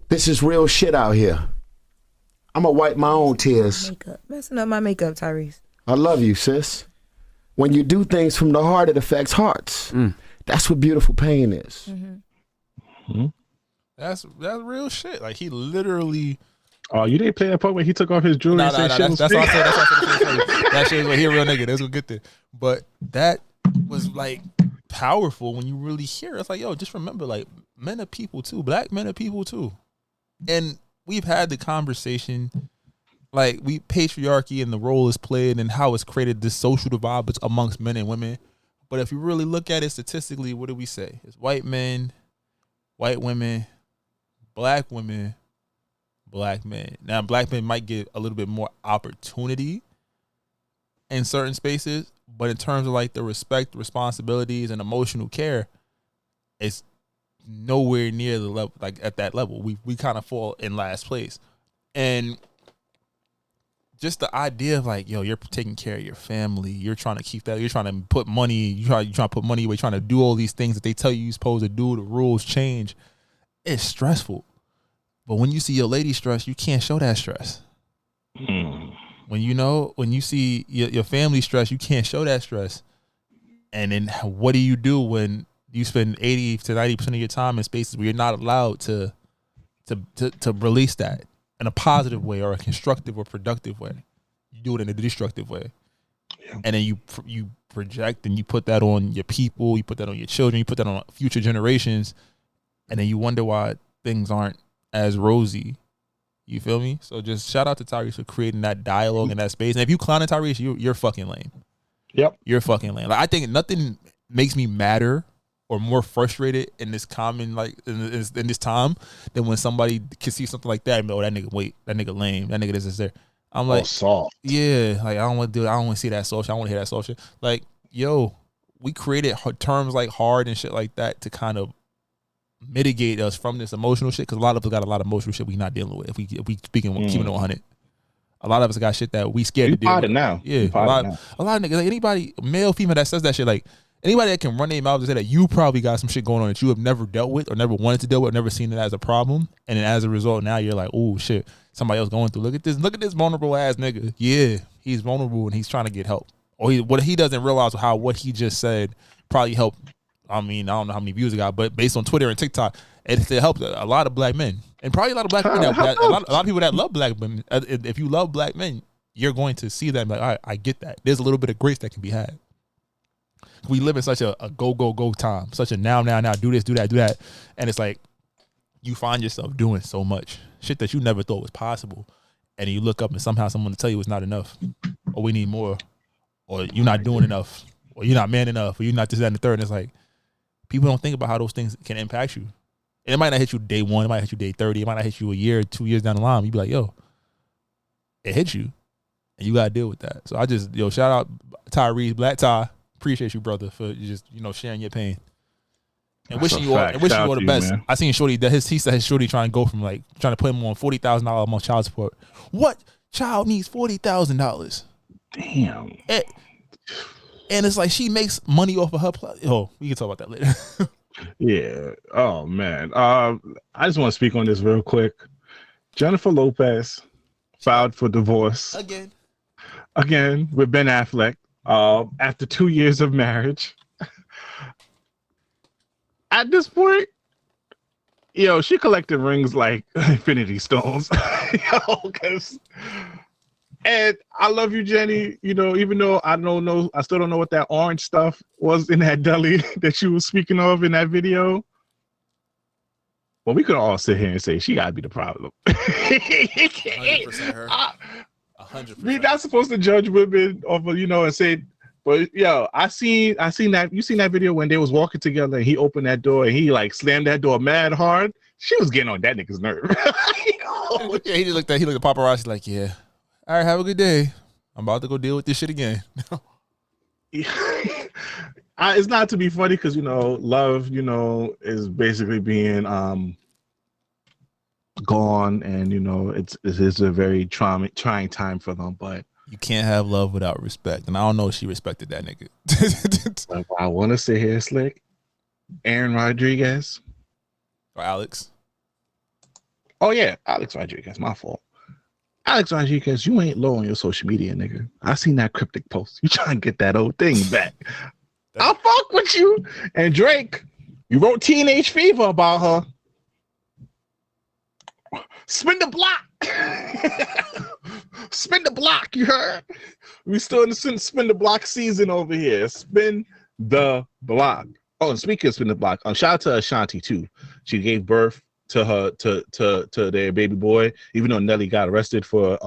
This is real shit out here. I'm gonna wipe my own tears. Makeup. Messing up my makeup, Tyrese. I love you, sis. When you do things from the heart, it affects hearts. That's what beautiful pain is. That's real shit. Like, he literally. Oh, you didn't play that part where he took off his jewelry and said shit was that's fake? all I said. That's all I said. That shit is like, he a real nigga. That's gonna get there. But that was like powerful when you really hear it. It's like, yo, just remember, like, men are people too. Black men are people too. And we've had the conversation, like, patriarchy and the role is played and how it's created this social divide amongst men and women. But if you really look at it statistically, what do we say? It's white men, white women, black women, black men. Now, black men might get a little bit more opportunity in certain spaces, but in terms of like the respect, responsibilities, and emotional care, it's nowhere near the level, like at that level. We kind of fall in last place. And just the idea of like, yo, you're taking care of your family, you're trying to keep that, you're trying to put money, you're trying to put money away, trying to do all these things that they tell you you're supposed to do, the rules change. It's stressful. But when you see your lady stressed, you can't show that stress. When you see your family stressed, you can't show that stress. And then what do you do when you spend 80 to 90% of your time in spaces where you're not allowed to release that in a positive way or a constructive or productive way? You do it in a destructive way. Yeah. And then you project and you put that on your people, you put that on your children, you put that on future generations, and then you wonder why things aren't as rosy. You feel me? So just shout out to Tyrese for creating that dialogue in that space. And if you clowning Tyrese, you're fucking lame. Yep. You're fucking lame. Like, I think nothing makes me madder or more frustrated in this common, like, in this time than when somebody can see something like that and be, oh, that nigga lame, that nigga this is there. I'm like, soft. Yeah, like, I don't want to do it. I don't want to see that soft shit. I want to hear that soft shit. Like, yo, we created terms like hard and shit like that to kind of mitigate us from this emotional shit, because a lot of us got a lot of emotional shit we not dealing with. If we speaking keeping it 100, a lot of us got shit that we scared to deal with. Now, yeah, a lot of niggas, like, anybody, male, female, that says that shit, like, anybody that can run their mouth and say that you probably got some shit going on that you have never dealt with or never wanted to deal with, or never seen it as a problem, and then as a result, now you're like, oh shit, somebody else going through. Look at this vulnerable ass nigga. Yeah, he's vulnerable and he's trying to get help. Or what he doesn't realize how what he just said probably helped. I mean, I don't know how many views it got, but based on Twitter and TikTok, it helped a lot of black men, and probably a lot of black women. A lot of people that love black women. If you love black men, you're going to see that and be like, all right, I get that. There's a little bit of grace that can be had. we live in such a go time, such a now, do this, do that. And it's like you find yourself doing so much shit that you never thought was possible. And you look up and somehow someone will tell you it's not enough, or we need more, or you're not doing enough, or you're not man enough, or you're not this, that, and the third. And it's like people don't think about how those things can impact you. And it might not hit you day 1, it might hit you day 30, it might not hit you a year, 2 years down the line. You be like, yo, it hit you, and you gotta deal with that. So I just shout out Tyrese, Black Ty. Appreciate you, brother, for just sharing your pain. And wishing you all the best. Man. I seen Shorty that he said his Shorty trying to put him on $40,000 a month child support. What child needs $40,000? Damn. And it's like she makes money off of her. We can talk about that later. Yeah. Oh man. I just want to speak on this real quick. Jennifer Lopez filed for divorce again with Ben Affleck after 2 years of marriage. At this point, she collected rings like infinity stones. And I love you, Jenny. Even though I still don't know what that orange stuff was in that deli that you were speaking of in that video. Well, we could all sit here and say she gotta be the problem. 100% her. 100%. We're not supposed to judge women over, and say. But I seen that. You seen that video when they was walking together and he opened that door and he slammed that door mad hard. She was getting on that nigga's nerve. Yeah, he looked at paparazzi like, yeah. All right, have a good day. I'm about to go deal with this shit again. It's not to be funny because love, is basically being gone, and it's a very trying time for them, but. You can't have love without respect. And I don't know if she respected that nigga. I want to sit here, Slick. Aaron Rodriguez. Or Alex. Oh, yeah. Alex Rodriguez. My fault. Alex Rodriguez, you ain't low on your social media, nigga. I seen that cryptic post. You trying to get that old thing back. I'll fuck with you. And Drake, you wrote Teenage Fever about her. Spin the block. Spin the block, you heard? We still in the spin the block season over here. Spin the block. Oh, and speaking of spin the block, shout out to Ashanti too. She gave birth to her to their baby boy, even though Nelly got arrested for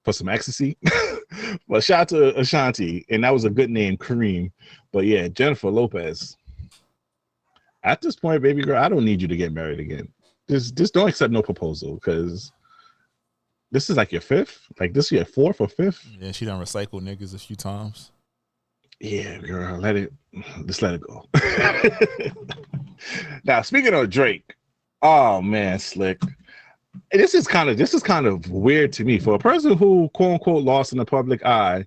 some ecstasy. But shout out to Ashanti, and that was a good name, Kareem. But yeah, Jennifer Lopez. At this point, baby girl, I don't need you to get married again. Just don't accept no proposal, because this is like your fifth? Like this is your fourth or fifth? Yeah, she done recycled niggas a few times. Yeah, girl, let it go. Now, speaking of Drake, oh man, Slick. This is kind of weird to me. For a person who quote unquote lost in the public eye,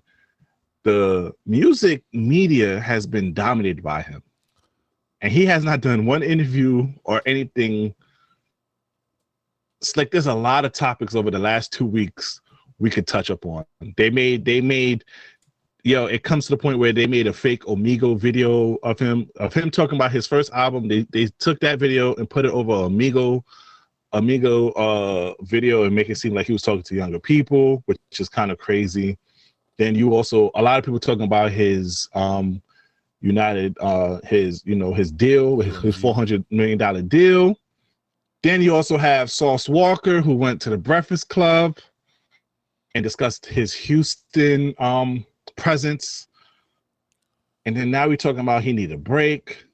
the music media has been dominated by him. And he has not done one interview or anything. It's like there's a lot of topics over the last 2 weeks we could touch up on. They made it comes to the point where they made a fake Omigo video of him talking about his first album. They took that video and put it over Omigo video and make it seem like he was talking to younger people, which is kind of crazy. Then a lot of people talking about his his deal, his $400 million deal. Then you also have Sauce Walker, who went to the Breakfast Club and discussed his Houston presence. And then now we're talking about he need a break.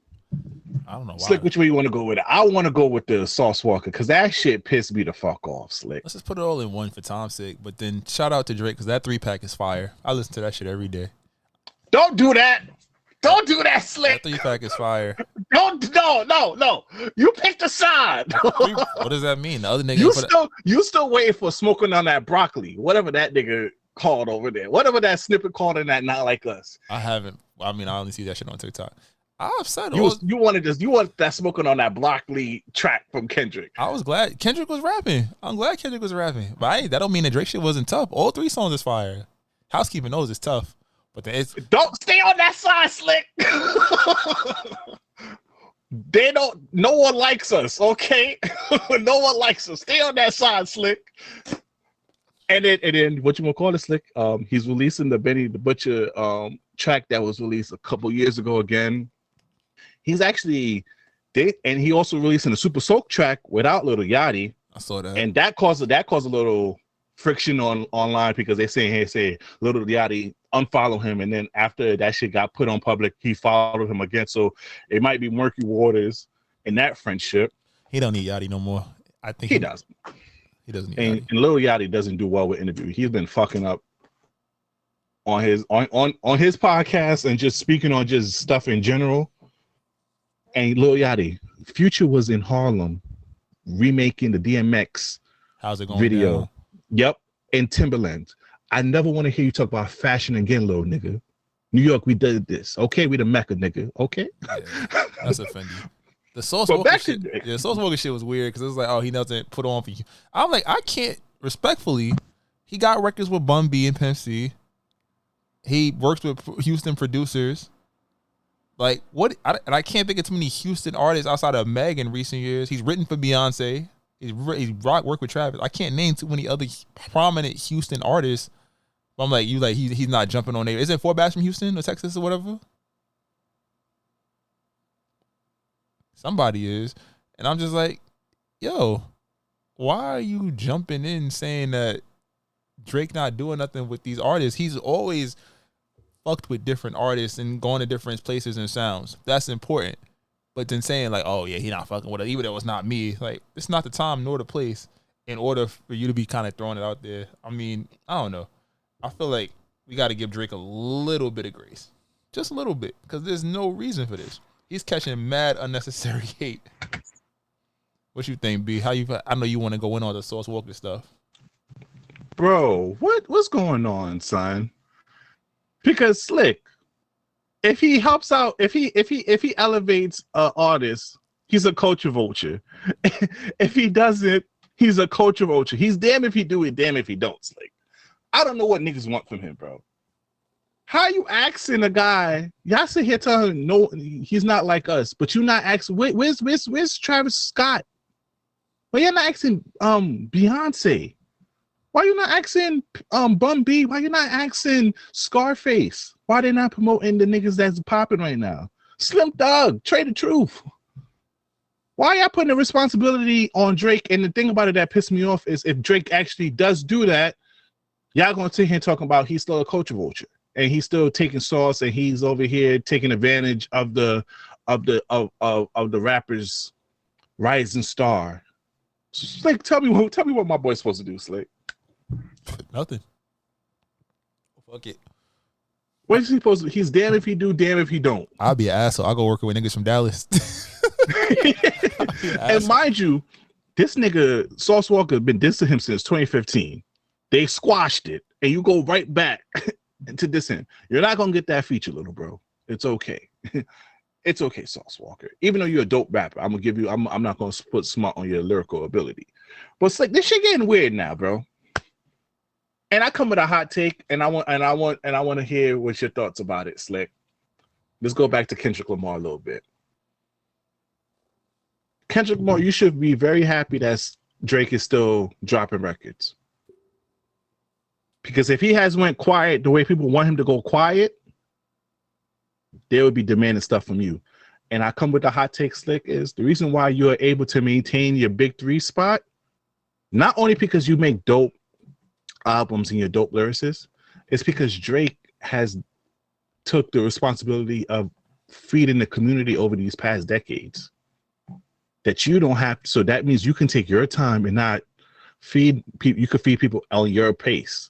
I don't know why. Slick, which way you want to go with it? I want to go with the Sauce Walker because that shit pissed me the fuck off, Slick. Let's just put it all in one for time's sake. But then shout out to Drake because that 3-pack is fire. I listen to that shit every day. Don't do that. Don't do that, Slick. That 3-pack is fire. No. You picked a side. What does that mean? The other nigga you still waiting for smoking on that broccoli, whatever that nigga called over there, whatever that snippet called in that Not Like Us. I haven't. I mean, I only see that shit on TikTok. I've said you wanted that smoking on that broccoli track from Kendrick. I was glad Kendrick was rapping. I'm glad Kendrick was rapping, but that don't mean that Drake shit wasn't tough. All 3 songs is fire. Housekeeping knows it's tough. But don't stay on that side, Slick. No one likes us, okay? No one likes us. Stay on that side, Slick. And then what you gonna call it, Slick? He's releasing the Benny the Butcher track that was released a couple years ago again. He's actually and he also released a Super Soak track without Lil Yachty. I saw that. And that caused a little friction online because they say Lil Yachty unfollow him, and then after that shit got put on public, he followed him again. So it might be murky waters in that friendship. He don't need Yachty no more. I think he does. He doesn't need and Yachty. Lil Yachty doesn't do well with interviews. He's been fucking up on his podcast and just speaking on just stuff in general. And Lil Yachty, Future was in Harlem remaking the DMX How's it going video. down? Yep, in Timberland. I never want to hear you talk about fashion again, little nigga. New York, we did this. Okay, we the Mecca, nigga. Okay, yeah, that's offending. The Sauce Walker shit, the Sauce Walker shit was weird because it was like, oh, he doesn't put on for you. I'm like, I can't respectfully. He got records with Bun B and Pimp C. He works with Houston producers. Like what? I can't think of too many Houston artists outside of Meg in recent years. He's written for Beyonce. He's worked with Travis. I can't name too many other prominent Houston artists. But I'm like, he's not jumping on there. Isn't Four Bass from Houston or Texas or whatever? Somebody is. And I'm just like, yo, why are you jumping in saying that Drake not doing nothing with these artists? He's always fucked with different artists and going to different places and sounds. That's important. But then saying like, oh yeah, he not fucking with it, even though it's not me. Like, it's not the time nor the place in order for you to be kind of throwing it out there. I mean, I don't know. I feel like we got to give Drake a little bit of grace. Just a little bit. Because there's no reason for this. He's catching mad unnecessary hate. What you think, B? I know you want to go in on the Sauce Walker stuff. Bro, what's going on, son? Because Slick, if he helps out, if he elevates an artist, he's a culture vulture. If he doesn't, he's a culture vulture. He's damn if he do it, damn if he don't. Slick, I don't know what niggas want from him, bro. How you asking a guy? Y'all sit here telling him no, he's not like us, but you not asking. Where's Travis Scott? Why you not asking Beyonce? Why you not asking Bun B? Why you not asking Scarface? Why they not promoting the niggas that's popping right now? Slim Thug, Trade the Truth. Why y'all putting the responsibility on Drake? And the thing about it that pissed me off is if Drake actually does do that, y'all gonna sit here and talking about he's still a culture vulture and he's still taking sauce and he's over here taking advantage of the rapper's rising star. Slick, tell me what my boy's supposed to do, Slick. Nothing. Fuck it. What is he supposed to? He's damn if he do, damn if he don't. I'll be an asshole. I'll go work with niggas from Dallas. And mind you, this nigga Sauce Walker been dissing him since 2015. They squashed it, and you go right back to diss him. You're not gonna get that feature, little bro. It's okay. It's okay, Sauce Walker. Even though you're a dope rapper, I'm gonna give you. I'm not gonna put smart on your lyrical ability. But it's like this shit getting weird now, bro. And I come with a hot take, and I want to hear what's your thoughts about it, Slick. Let's go back to Kendrick Lamar a little bit. Kendrick Lamar, you should be very happy that Drake is still dropping records. Because if he has went quiet the way people want him to go quiet, they would be demanding stuff from you. And I come with the hot take, Slick, is the reason why you are able to maintain your big three spot, not only because you make dope albums and your dope lyricists, it's because Drake has took the responsibility of feeding the community over these past decades that you don't have. So that means you can take your time and not feed people. You could feed people on your pace.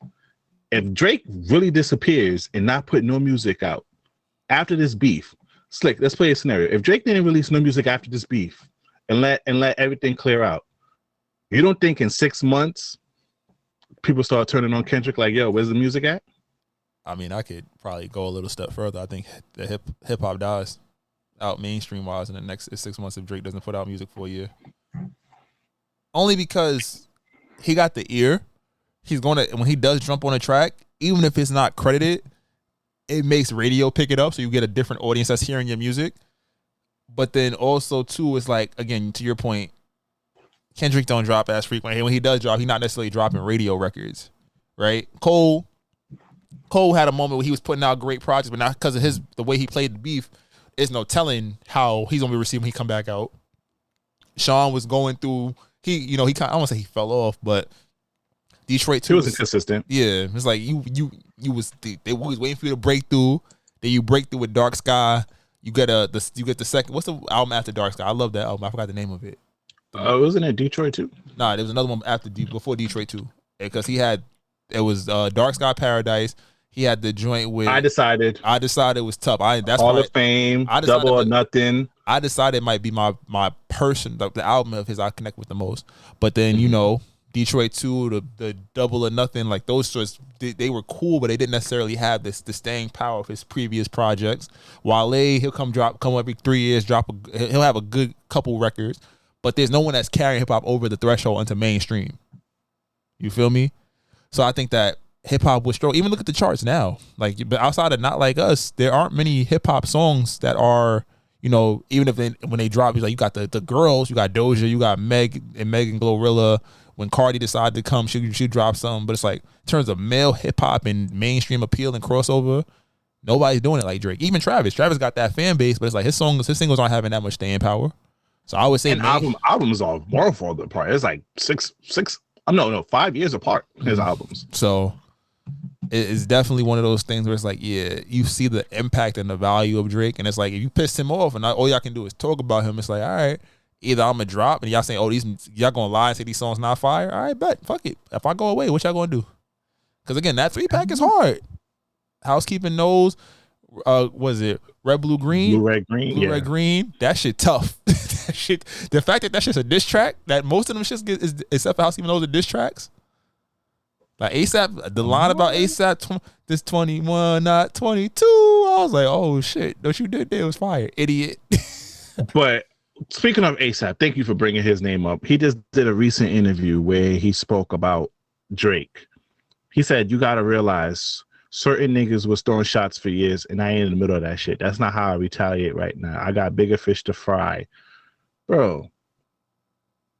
If Drake really disappears and not put no music out after this beef, Slick, let's play a scenario. If Drake didn't release no music after this beef and let everything clear out, you don't think in 6 months people start turning on Kendrick like, yo, where's the music at? I mean, I could probably go a little step further. I think the hip hop dies out mainstream wise in the next 6 months if Drake doesn't put out music for a year. Only because he got the ear. He's going to, when he does jump on a track, even if it's not credited, it makes radio pick it up, so you get a different audience that's hearing your music. But then also too, it's like, again, to your point, Kendrick don't drop as frequently. When he does drop, he's not necessarily dropping radio records, right? Cole Cole had a moment where he was putting out great projects, but not because of the way he played the beef. There's no telling how he's gonna be received when he come back out. Sean was going through. I don't want to say he fell off, but Detroit too. He was inconsistent. Yeah, it's like they was waiting for you to break through. Then you break through with Dark Sky. You get the second. What's the album after Dark Sky? I love that album. I forgot the name of it. Wasn't it Detroit 2? Nah, there was another one before Detroit 2, because it was Dark Sky Paradise. He had the joint with I decided was tough. That's Hall of Fame, Double or Nothing. I decided it might be my person, the album of his I connect with the most. But then Detroit 2, the Double or Nothing, like those sorts, they were cool, but they didn't necessarily have the staying power of his previous projects. Wale, he'll come every 3 years, he'll have a good couple records, but there's no one that's carrying hip hop over the threshold into mainstream. You feel me? So I think that hip hop would struggle. Even look at the charts now. Like, but outside of Not Like Us, there aren't many hip hop songs that are, even if when they drop, you got the girls, you got Doja, you got Meg and Megan Glorilla. When Cardi decided to come, she dropped something. But it's like, in terms of male hip hop and mainstream appeal and crossover, nobody's doing it like Drake. Even Travis. Travis got that fan base, but it's like his singles aren't having that much staying power. So I would say albums are more farther apart. It's like 5 years apart, his albums. So it's definitely one of those things where it's like, yeah, you see the impact and the value of Drake, and it's like, if you piss him off and all y'all can do is talk about him, it's like, all right, either I'm gonna drop and y'all saying, oh, y'all gonna lie and say these songs not fire. All right, bet, fuck it. If I go away, what y'all gonna do? Because again, that 3-pack is hard. Housekeeping knows. Was it Red, Blue, Green? Blue, Red, Green. Red, Green. That shit tough. That shit. The fact that shit's a diss track, that most of them shits is, except for Housekeeping knows, are diss tracks. Like ASAP, the line about ASAP, this 21, not 22. I was like, oh shit, what you did there was fire, idiot. But speaking of ASAP, thank you for bringing his name up. He just did a recent interview where he spoke about Drake. He said, you got to realize certain niggas was throwing shots for years, and I ain't in the middle of that shit. That's not how I retaliate right now. I got bigger fish to fry. Bro,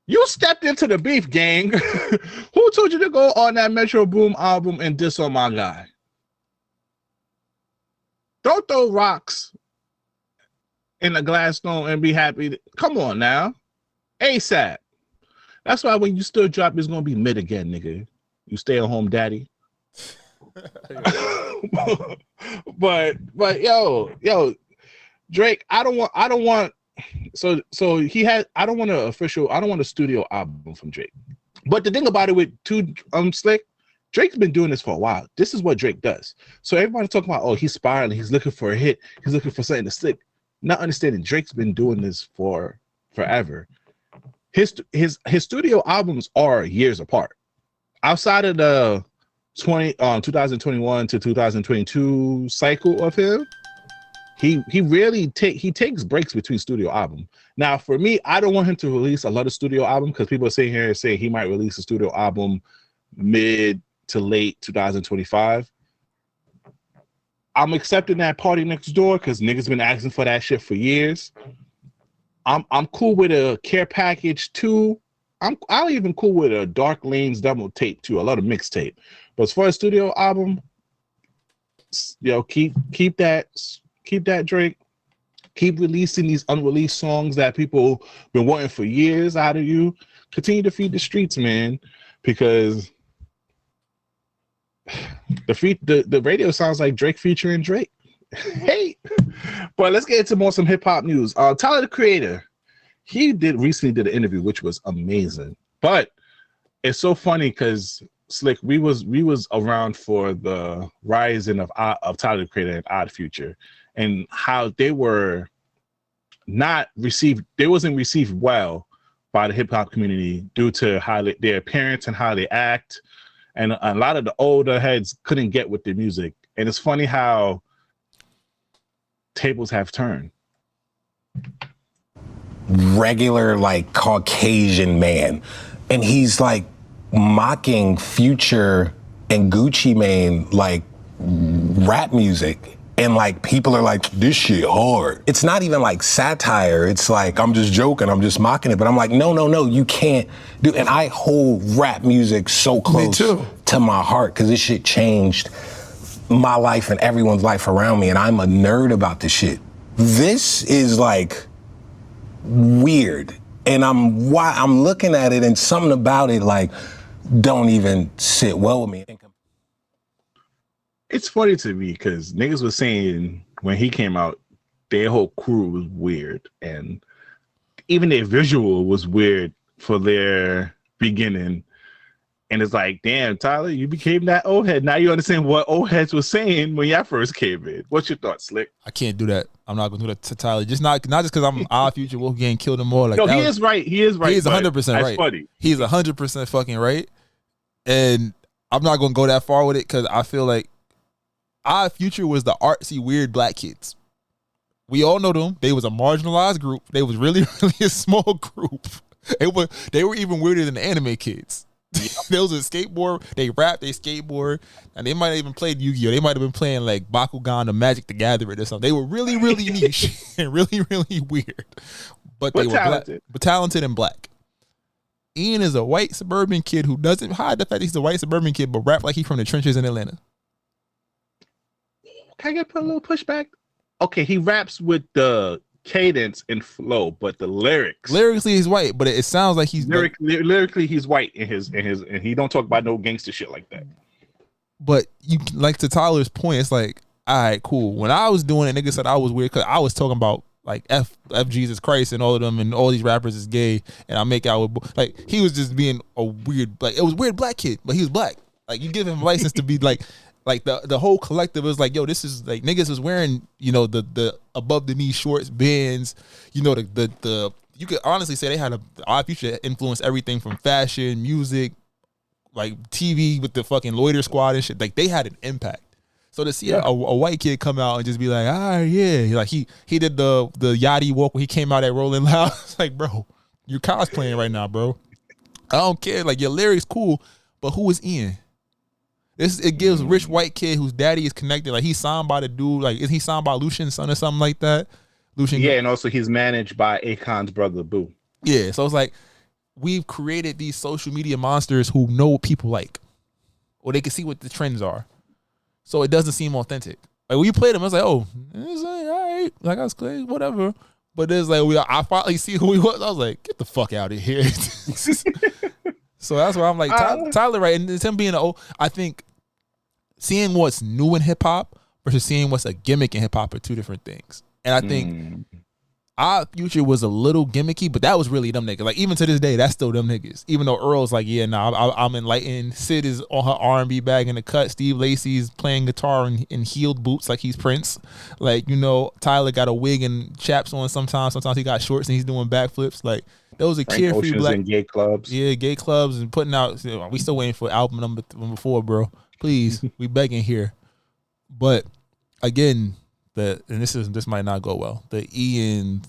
you stepped into the beef, gang. Who told you to go on that Metro Boom album and diss on my guy? Don't throw rocks in a glass stone and be happy. Come on now. ASAP. That's why when you still drop, it's going to be mid again, nigga. You stay at home, daddy. but yo, Drake, I don't want I don't want a studio album from Drake. But the thing about it with Slick, Drake's been doing this for a while. This is what Drake does. So everybody's talking about, oh, he's spiraling, he's looking for a hit, he's looking for something to stick. Not understanding Drake's been doing this for forever. His studio albums are years apart. Outside of the 2021 to 2022 cycle of him, he really takes breaks between studio album. Now, for me, I don't want him to release a lot of studio album because people are sitting here and saying he might release a studio album mid to late 2025. I'm accepting that Party Next Door because niggas been asking for that shit for years. I'm cool with a Care Package 2. I'm even cool with a Dark Lanes double tape too. I love a mixtape. But as far as studio album, keep that Drake. Keep releasing these unreleased songs that people been wanting for years out of you. Continue to feed the streets, man, because the radio sounds like Drake featuring Drake. Hey, but let's get into some hip hop news. Tyler the Creator, he recently did an interview which was amazing. But it's so funny because Slick, we was around for the rising of Tyler the Creator and Odd Future, and how they were not received. They wasn't received well by the hip hop community due to how their appearance and how they act, and a lot of the older heads couldn't get with their music. And it's funny how tables have turned. Regular, like, Caucasian man, and he's like mocking Future and Gucci Mane, like, rap music, and like people are like, this shit hard. It's not even like satire. It's like, I'm just joking, I'm just mocking it. But I'm like, no, you can't do. And I hold rap music so close to my heart because this shit changed my life and everyone's life around me, and I'm a nerd about this shit. This is like weird, and I'm looking at it, and something about it like don't even sit well with me. It's funny to me because niggas was saying when he came out, their whole crew was weird, and even their visual was weird for their beginning. And it's like, damn, Tyler, you became that old head. Now you understand what old heads were saying when y'all first came in. What's your thoughts, Slick? I can't do that. I'm not gonna do that to Tyler. Just not just because I'm our future Wolf Gang killed him more. Like, no, he is right. He is right. He's 100% right. Funny. He's 100% fucking right. And I'm not gonna go that far with it because I feel like our future was the artsy, weird black kids. We all know them. They was a marginalized group. They was really, really a small group. They were even weirder than the anime kids. There was a skateboard. They rap, they skateboard, and they might have even played Yu-Gi-Oh. They might have been playing like Bakugan or Magic the Gathering or something. They were really, really niche and really, really weird. But they were talented. But talented and black. Ian is a white suburban kid who doesn't hide the fact that he's a white suburban kid, but rap like he's from the trenches in Atlanta. Can I get a little pushback? Okay, he raps with the cadence and flow, but the lyrically he's white, but it sounds like he's lyrically he's white in his and he don't talk about no gangster shit like that. But you, like, to Tyler's point, it's like, all right, cool. When I was doing it, niggas said I was weird because I was talking about like F Jesus Christ and all of them and all these rappers is gay and I make out with, like, he was just being a weird, like, it was weird black kid, but he was black. Like, you give him license to be like the whole collective was like, yo, this is like niggas was wearing, you know, the above the knee shorts, bands, you know, the you could honestly say they had our future influenced everything from fashion, music, like TV with the fucking Loiter Squad and shit. Like, they had an impact. So to see a white kid come out and just be like, ah, yeah, like he did the Yachty walk when he came out at Rolling Loud. It's like, bro, you're cosplaying right now, bro. I don't care. Like, your lyrics cool, but who is Ian? It gives rich white kid whose daddy is connected. Like, he's signed by the dude. Like, is he signed by Lucian's son or something like that? Lucian. Yeah, and also he's managed by Akon's brother, Boo. Yeah, so it's like we've created these social media monsters who know what people like, or they can see what the trends are. So it doesn't seem authentic. Like, when you play them, it's like, oh, it's like, all right, like, I was crazy, whatever. But it's like I finally see who he was. I was like, get the fuck out of here. So that's why I'm like, Tyler, right? And it's him being I think seeing what's new in hip hop versus seeing what's a gimmick in hip hop are two different things. And I think our future was a little gimmicky, but that was really them niggas. Like, even to this day, that's still them niggas. Even though Earl's like, yeah, nah, I'm enlightened. Sid is on her R&B bag in the cut. Steve Lacy's playing guitar in heeled boots like he's Prince. Like, you know, Tyler got a wig and chaps on sometimes. Sometimes he got shorts and he's doing backflips. Like, those are carefree black in gay clubs. Yeah, gay clubs and putting out. We still waiting for album number 4, bro. Please, we begging here. But again, and this might not go well. The Ian,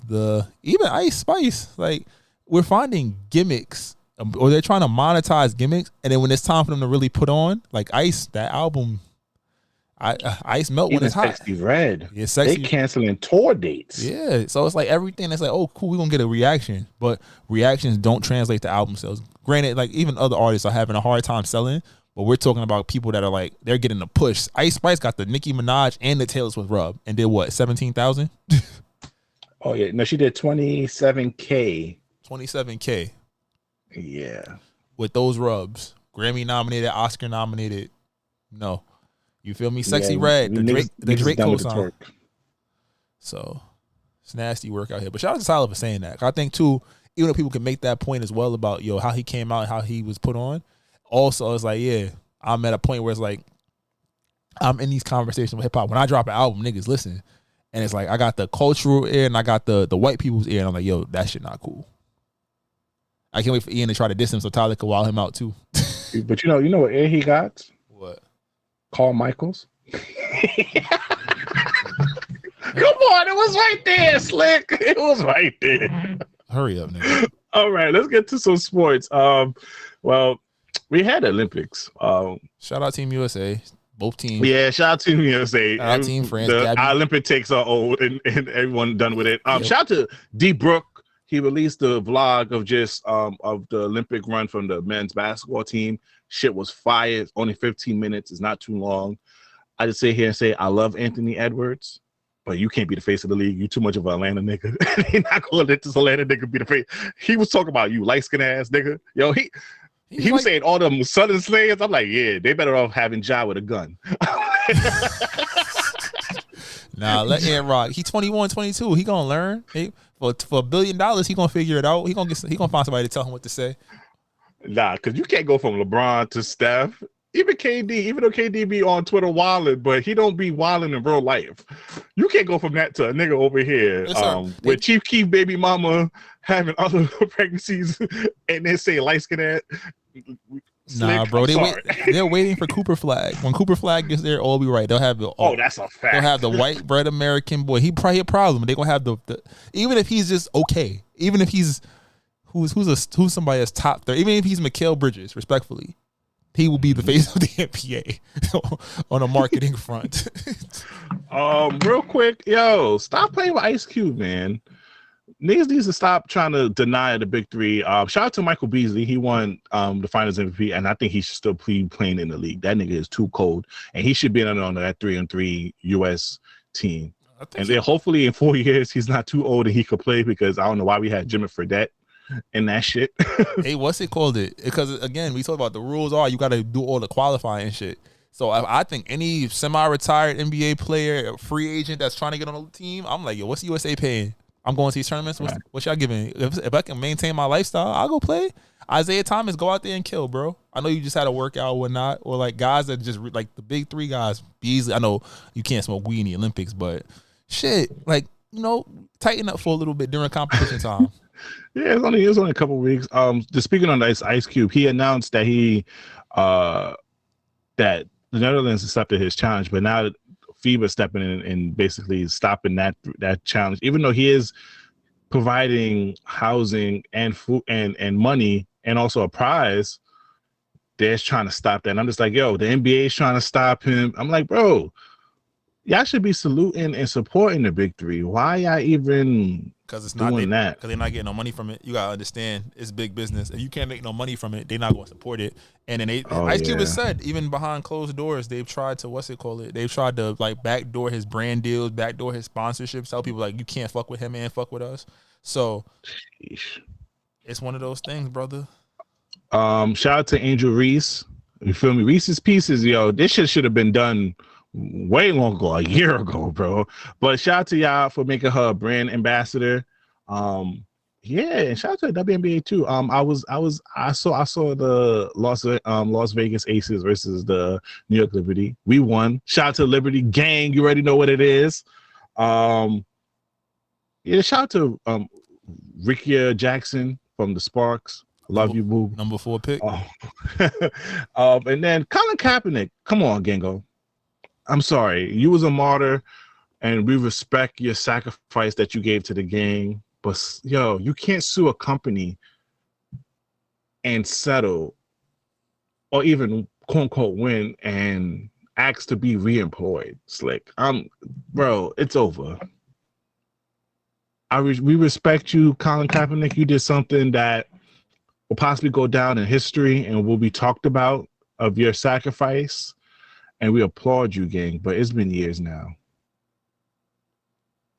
even Ice Spice, like, we're finding gimmicks, or they're trying to monetize gimmicks, and then when it's time for them to really put on, like Ice, that album, Ice Melt when it's hot. Sexy Red. Yeah, Sexy. They canceling tour dates. Yeah, so it's like everything that's like, oh, cool, we're gonna get a reaction, but reactions don't translate to album sales. Granted, like, even other artists are having a hard time selling, but we're talking about people that are like, they're getting a push. Ice Spice got the Nicki Minaj and the Taylor Swift rub and did what, 17,000? Oh yeah, no, she did 27K. 27K. Yeah. With those rubs, Grammy nominated, Oscar nominated. No. You feel me? Sexy Red, the Drake co-sign. So it's nasty work out here. But shout out to Tyler for saying that. I think too, even though people can make that point as well about, yo, how he came out and how he was put on. Also, it's like, yeah, I'm at a point where it's like, I'm in these conversations with hip hop. When I drop an album, niggas listen. And it's like, I got the cultural ear and I got the white people's ear. And I'm like, yo, that shit not cool. I can't wait for Ian to try to diss him so Tyler can wild him out too. But you know what ear he got? What? Carl Michaels. Come on, it was right there, Slick. It was right there. Hurry up, nigga. All right, let's get to some sports. Well, we had Olympics. Shout out Team USA. Both teams. Yeah, shout out Team USA. Shout out Team France. Our Olympic takes are old and everyone done with it. Shout out to D Brook. He released the vlog of just of the Olympic run from the men's basketball team. Shit was fire. It's only 15 minutes. It's not too long. I just sit here and say I love Anthony Edwards, but you can't be the face of the league. You too much of an Atlanta nigga. He not gonna let this Atlanta nigga be the face. He was talking about you, light skin ass nigga. Yo, he was saying all them Southern slayers. I'm like, yeah, they better off having Ja with a gun. Nah, let Aaron rock. He 21, 22. He gonna learn. For $1 billion, he gonna figure it out. He gonna find somebody to tell him what to say. Nah, because you can't go from LeBron to Steph. Even KD, even though KD be on Twitter wilding, but he don't be wilding in real life. You can't go from that to a nigga over here with Chief Keef baby mama having other pregnancies and then say light skin ass. Nah, bro, they're waiting for Cooper Flag. When Cooper Flag gets there, all be right. They'll have that's a fact. They'll have the white bread American boy. He probably a problem. They're gonna have the even if he's just okay, even if he's who's somebody that's top 30, even if he's Mikal Bridges, respectfully, he will be the face of the NBA on a marketing front. Real quick, yo, stop playing with Ice Cube, man. Niggas needs to stop trying to deny the big three. Shout out to Michael Beasley. He won the Finals MVP, and I think he should still be playing in the league. That nigga is too cold, and he should be on that 3-on-3 U.S. team. And then hopefully in 4 years he's not too old and he could play, because I don't know why we had Jimmy Fredette and that shit. Hey, what's it called? Because again, we talk about the rules are you got to do all the qualifying and shit. So I think any semi-retired NBA player, free agent that's trying to get on the team, I'm like, yo, what's the USA paying? I'm going to these tournaments. What y'all giving? If I can maintain my lifestyle, I'll go play. Isaiah Thomas, go out there and kill, bro. I know you just had a workout or whatnot, or like guys that just like the big three guys. Beasley, I know you can't smoke weed in the Olympics, but shit, like, you know, tighten up for a little bit during competition time. Yeah, it was only a couple of weeks. Just speaking on Ice Cube, he announced that that the Netherlands accepted his challenge, but now FIBA stepping in and basically stopping that challenge, even though he is providing housing and food and money and also a prize. They're trying to stop that. And I'm just like, yo, the NBA is trying to stop him. I'm like, bro, y'all should be saluting and supporting the big three. Why y'all even doing that? Because they're not getting no money from it. You gotta understand, it's big business. If you can't make no money from it, they're not going to support it. And then Ice Cube has said, even behind closed doors, they've tried to They've tried to like backdoor his brand deals, backdoor his sponsorships, tell people like you can't fuck with him and fuck with us. So it's one of those things, brother. Shout out to Angel Reese. You feel me? Reese's Pieces, yo. This shit should have been done way long ago, a year ago, bro. But shout out to y'all for making her a brand ambassador. Yeah, and shout out to the WNBA too. I saw the Las Vegas Aces versus the New York Liberty. We won. Shout out to Liberty gang. You already know what it is. Yeah, shout out to Ricky Jackson from the Sparks. Love you, boo. Number 4 pick. And then Colin Kaepernick. Come on, Gengo. I'm sorry. You was a martyr, and we respect your sacrifice that you gave to the game. But, yo, you can't sue a company and settle or even, quote-unquote, win and ask to be reemployed. Slick. Bro, it's over. We respect you, Colin Kaepernick. You did something that will possibly go down in history and will be talked about of your sacrifice. And we applaud you, gang. But it's been years now.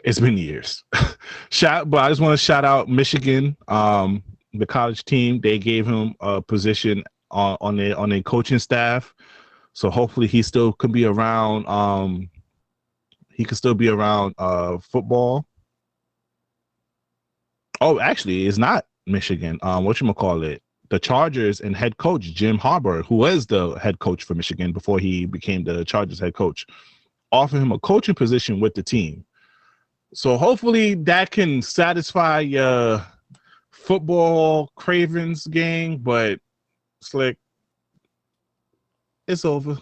It's been years. But I just want to shout out Michigan, the college team. They gave him a position on their coaching staff. So hopefully he still could be around. He could still be around football. Oh, actually, it's not Michigan. Whatchamacallit? The Chargers and head coach Jim Harbaugh, who was the head coach for Michigan before he became the Chargers head coach, offered him a coaching position with the team. So hopefully that can satisfy your football cravings, gang. But Slick, it's over.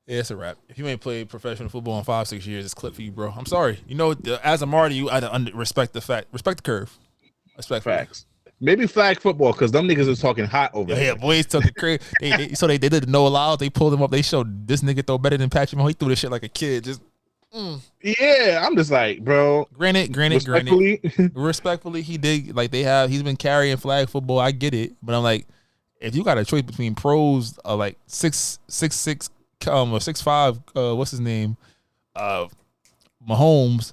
Yeah, it's a wrap. If you ain't played professional football in 5-6 years, it's clip for you, bro. I'm sorry. You know, as a martyr, you I respect the curve. Respect facts. Maybe flag football, because them niggas is talking hot over there. Yeah, boys took it crazy. They did the no allowed. They pulled him up. They showed this nigga throw better than Patrick Mahomes. He threw this shit like a kid. Just Yeah, I'm just like, bro. Granted. Respectfully, he did he's been carrying flag football. I get it, but I'm like, if you got a choice between pros like 6'6" 6'5", what's his name, Mahomes,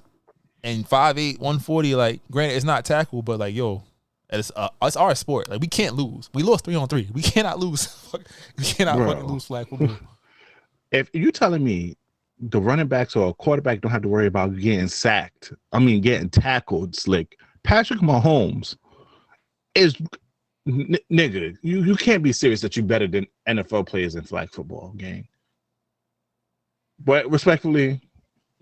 and 5'8", 140. Like, granted, it's not tackle, but like, yo, it's our sport. Like, we can't lose. We lost 3-on-3. We cannot lose. We cannot fucking lose flag football. If you're telling me the running backs or a quarterback don't have to worry about getting sacked, getting tackled, Slick, Patrick Mahomes is nigga. You can't be serious that you're better than NFL players in flag football game. But respectfully,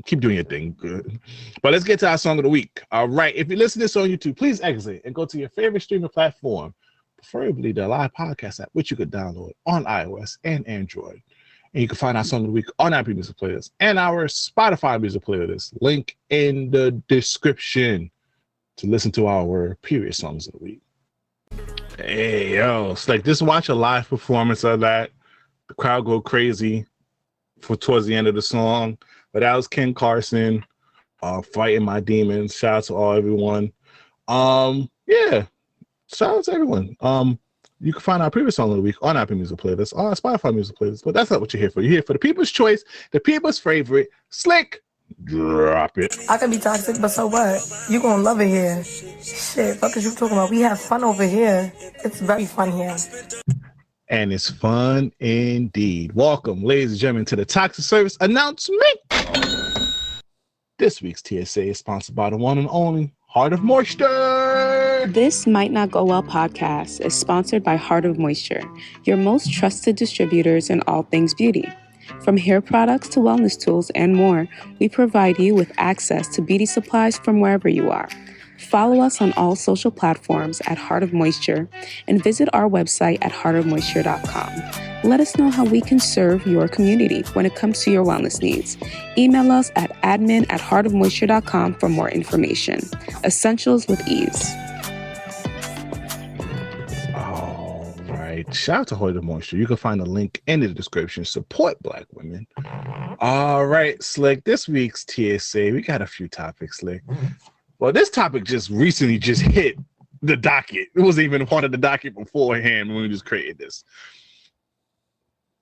keep doing your thing. Good. But let's get to our song of the week. All right. If you listen to this on YouTube, please exit and go to your favorite streaming platform, preferably the live podcast app, which you could download on iOS and Android. And you can find our song of the week on Apple Music Playlist and our Spotify Music Playlist. Link in the description to listen to our previous songs of the week. Hey, yo. It's like, just watch a live performance of that. The crowd go crazy for towards the end of the song. But that was Ken Carson, Fighting My Demons. Shout out to everyone. Yeah, shout out to everyone. You can find our previous song of the week on Apple Music Playlist, on Spotify Music Playlist. But that's not what you're here for. You're here for the people's choice, the people's favorite, Slick. Drop it. I can be toxic, but so what? You gonna love it here. Shit, fuck is you talking about? We have fun over here. It's very fun here. And it's fun indeed. Welcome, ladies and gentlemen, to the Toxic Service announcement. This week's TSA is sponsored by the one and only Heart of Moisture. This Might Not Go Well podcast is sponsored by Heart of Moisture, your most trusted distributors in all things beauty. From hair products to wellness tools and more, we provide you with access to beauty supplies from wherever you are. Follow us on all social platforms at Heart of Moisture and visit our website at heartofmoisture.com. Let us know how we can serve your community when it comes to your wellness needs. Email us at admin@heartofmoisture.com for more information. Essentials with ease. All right. Shout out to Heart of Moisture. You can find a link in the description. Support Black women. All right, Slick. This week's TSA, we got a few topics, Slick. Well, this topic just recently hit the docket. It wasn't even part of the docket beforehand when we just created this.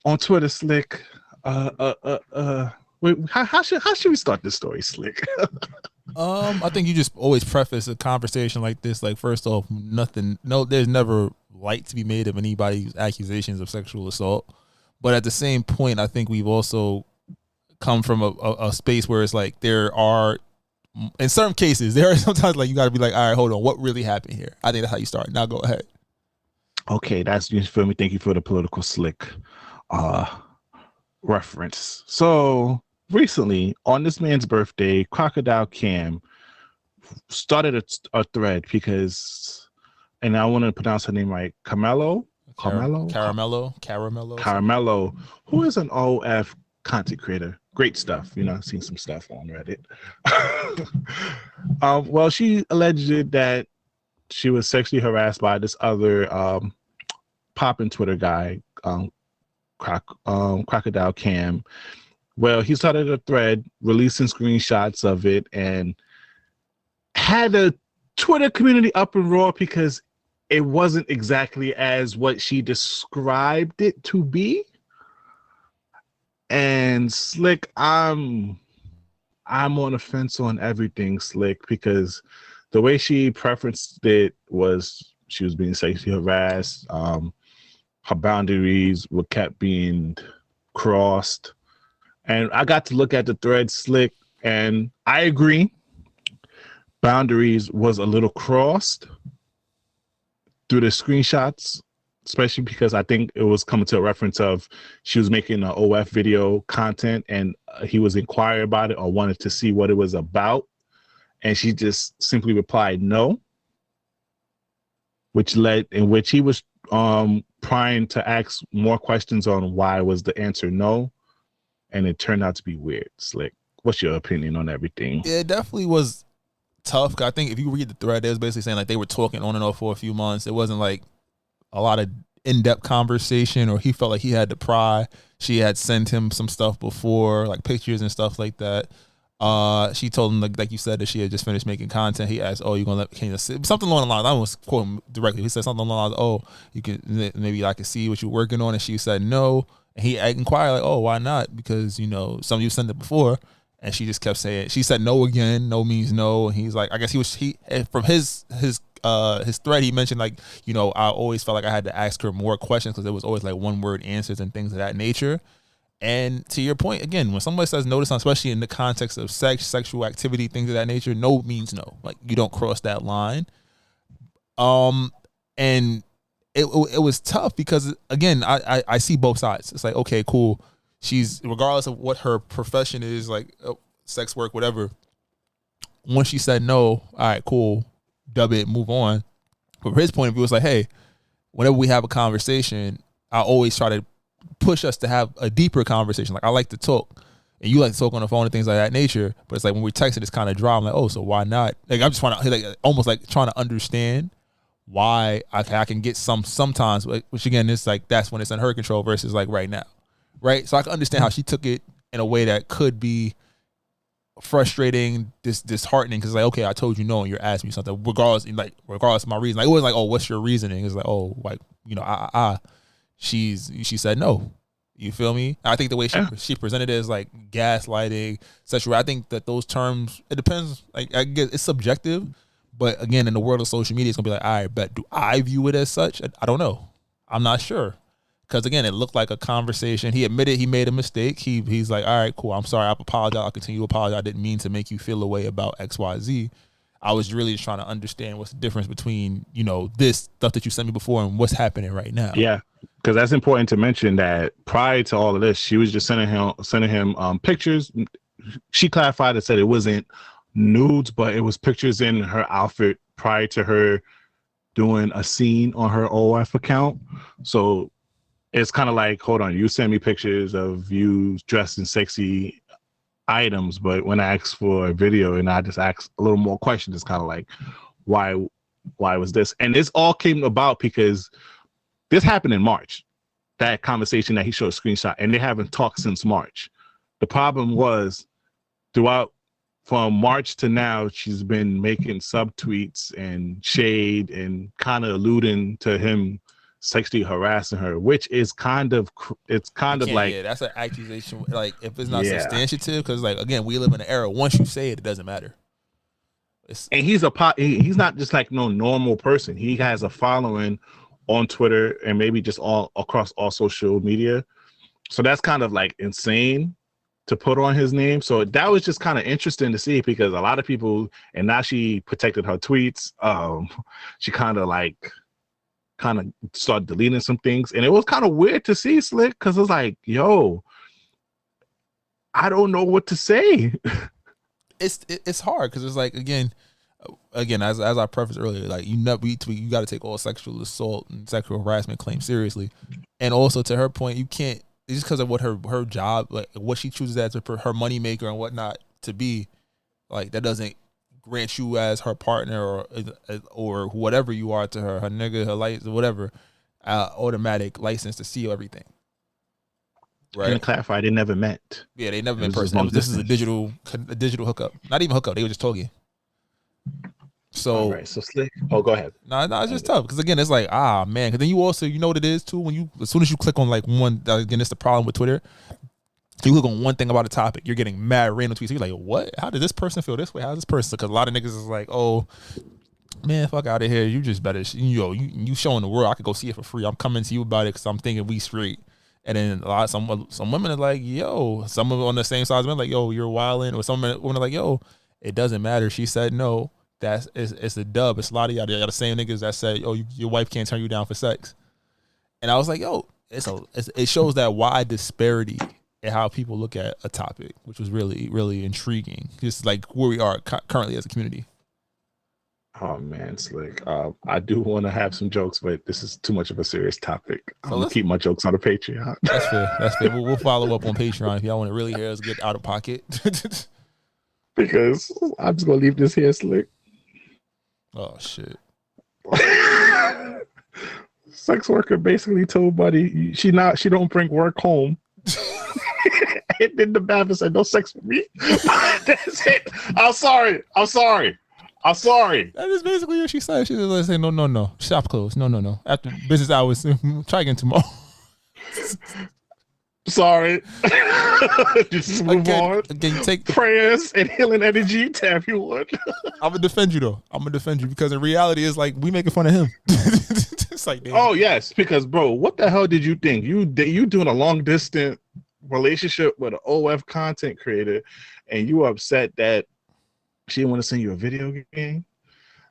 On Twitter, Slick. Wait, how should we start this story, Slick? I think you just always preface a conversation like this. Like, first off, there's never light to be made of anybody's accusations of sexual assault. But at the same point, I think we've also come from a space where it's like there are, in certain cases, there are sometimes like you got to be like, all right, hold on, what really happened here? I think that's how you start. Now go ahead. Okay, that's, you feel me? Thank you for the political slick reference. So recently, on this man's birthday, Crocodile Cam started a thread because, and I want to pronounce her name right, Caramello, who is an OF content creator. Great stuff. You know, I've seen some stuff on Reddit. Well, she alleged that she was sexually harassed by this other poppin' Twitter guy, Crocodile Cam. Well, he started a thread releasing screenshots of it and had the Twitter community up and roar because it wasn't exactly as what she described it to be. And Slick, I'm on the fence on everything, Slick, because the way she preferenced it was she was being sexually harassed. Her boundaries were kept being crossed. And I got to look at the thread, Slick, and I agree. Boundaries was a little crossed through the screenshots, especially because I think it was coming to a reference of she was making an OF video content and he was inquiring about it or wanted to see what it was about. And she just simply replied no, which he was trying to ask more questions on why was the answer no. And it turned out to be weird. Slick, what's your opinion on everything? Yeah, it definitely was tough. I think if you read the thread, it was basically saying like they were talking on and off for a few months. It wasn't like a lot of in-depth conversation, or he felt like he had to pry. She had sent him some stuff before, like pictures and stuff like that. She told him, like you said, that she had just finished making content. He asked, "Oh, you gonna can you see?" Something along the lines. I was quoting directly. He said something along the lines, "Oh, you can maybe I can see what you're working on," and she said no. And he inquired like, oh, why not? Because, you know, some of you sent it before. And she just kept saying, she said no again. No means no. And he's like, I guess from his thread, he mentioned like, you know, I always felt like I had to ask her more questions because there was always like one word answers and things of that nature. And to your point, again, when somebody says no to something, especially in the context of sex, sexual activity, things of that nature, no means no. Like, you don't cross that line. And it was tough because, again, I see both sides. It's like, okay, cool. She's, regardless of what her profession is, like sex work, whatever. Once she said no, all right, cool, dub it, move on. But from his point of view, it's like, hey, whenever we have a conversation, I always try to push us to have a deeper conversation. Like, I like to talk, and you like to talk on the phone and things like that nature. But it's like when we text it, it's kind of dry. I'm like, oh, so why not? Like, I'm just trying to, like, almost like trying to understand why I can get sometimes, which again, it's like that's when it's in her control versus like right now. Right, so I can understand how she took it in a way that could be frustrating, disheartening. Because like, okay, I told you no, and you're asking me something, regardless of my reason. Like, it wasn't like, oh, what's your reasoning? It's like, oh, like, you know, she said no. You feel me? I think the way she presented it is like gaslighting, sexual. I think that those terms, it depends. Like, I guess it's subjective, but again, in the world of social media, it's gonna be like, all right, but do I view it as such? I don't know. I'm not sure. Because again, it looked like a conversation. He admitted he made a mistake. He's like, all right, cool. I'm sorry. I apologize. I'll continue to apologize. I didn't mean to make you feel a way about X, Y, Z. I was really just trying to understand what's the difference between, you know, this stuff that you sent me before and what's happening right now. Yeah, because that's important to mention that prior to all of this, she was just sending him pictures. She clarified and said it wasn't nudes, but it was pictures in her outfit prior to her doing a scene on her OF account. So it's kind of like, hold on, you send me pictures of you dressed in sexy items, but when I ask for a video and I just ask a little more questions, it's kind of like, why was this? And this all came about because this happened in March, that conversation that he showed a screenshot, and they haven't talked since March. The problem was from March to now, she's been making subtweets and shade and kind of alluding to him sexually harassing her, which is kind of like, yeah, that's an accusation. Like, if it's not substantiative, because like, again, we live in an era, once you say it, it doesn't matter. And he's not just like no normal person. He has a following on Twitter and maybe just all across all social media. So that's kind of like insane to put on his name. So that was just kind of interesting to see, because a lot of people, and now she protected her tweets. She kind of started deleting some things, and it was kind of weird to see, Slick, because it was like, yo, I don't know what to say. It's hard because it's like, again, as I prefaced earlier, like, you got to take all sexual assault and sexual harassment claims seriously. And also, to her point, you can't, just because of what her job, like what she chooses as her moneymaker and whatnot to be, like, that doesn't grant you as her partner or whatever you are to her nigga, her license, whatever, automatic license to see everything. Right. And to clarify, they never met. Yeah, they never met in person. This is a digital hookup. Not even hookup. They were just talking. So, all right, so Slick. Oh, go ahead. No, it's just tough because, again, it's like, man. Because then you also, you know what it is too, when as soon as you click on like one, again, it's the problem with Twitter. You click on one thing about a topic, you're getting mad random tweets. You're like, what? How did this person feel this way? How does this person? Because a lot of niggas is like, oh, man, fuck out of here. You just better, you showing the world. I could go see it for free. I'm coming to you about it because I'm thinking we straight. And then some women are like, yo, some of them on the same side of men like, yo, you're wilding. Or some women are like, yo, it doesn't matter. She said no. It's a dub. It's a lot of y'all. Y'all got the same niggas that said, oh, your wife can't turn you down for sex. And I was like, yo, it shows that wide disparity in how people look at a topic, which was really, really intriguing. Just like where we are currently as a community. Oh man, Slick. I do want to have some jokes, but this is too much of a serious topic. I'm gonna keep my jokes on the Patreon. That's fair. That's fair. We'll follow up on Patreon if y'all want to really hear us get out of pocket. Because I'm just gonna leave this here, Slick. Oh shit. Sex worker basically told Buddy she don't bring work home. And then the bathroom said, no sex with me. That's it. I'm sorry. That is basically what she said. She was like, saying, no. Shop closed. No. After business hours, try again tomorrow. Sorry. Just move on. Again, you take prayers and healing energy to everyone. I'm gonna defend you though. I'm gonna defend you because in reality, it's like we making fun of him. It's like, damn. Oh yes, because bro, what the hell did you think? You doing a long distance relationship with an OF content creator, and you upset that she didn't want to send you a video game?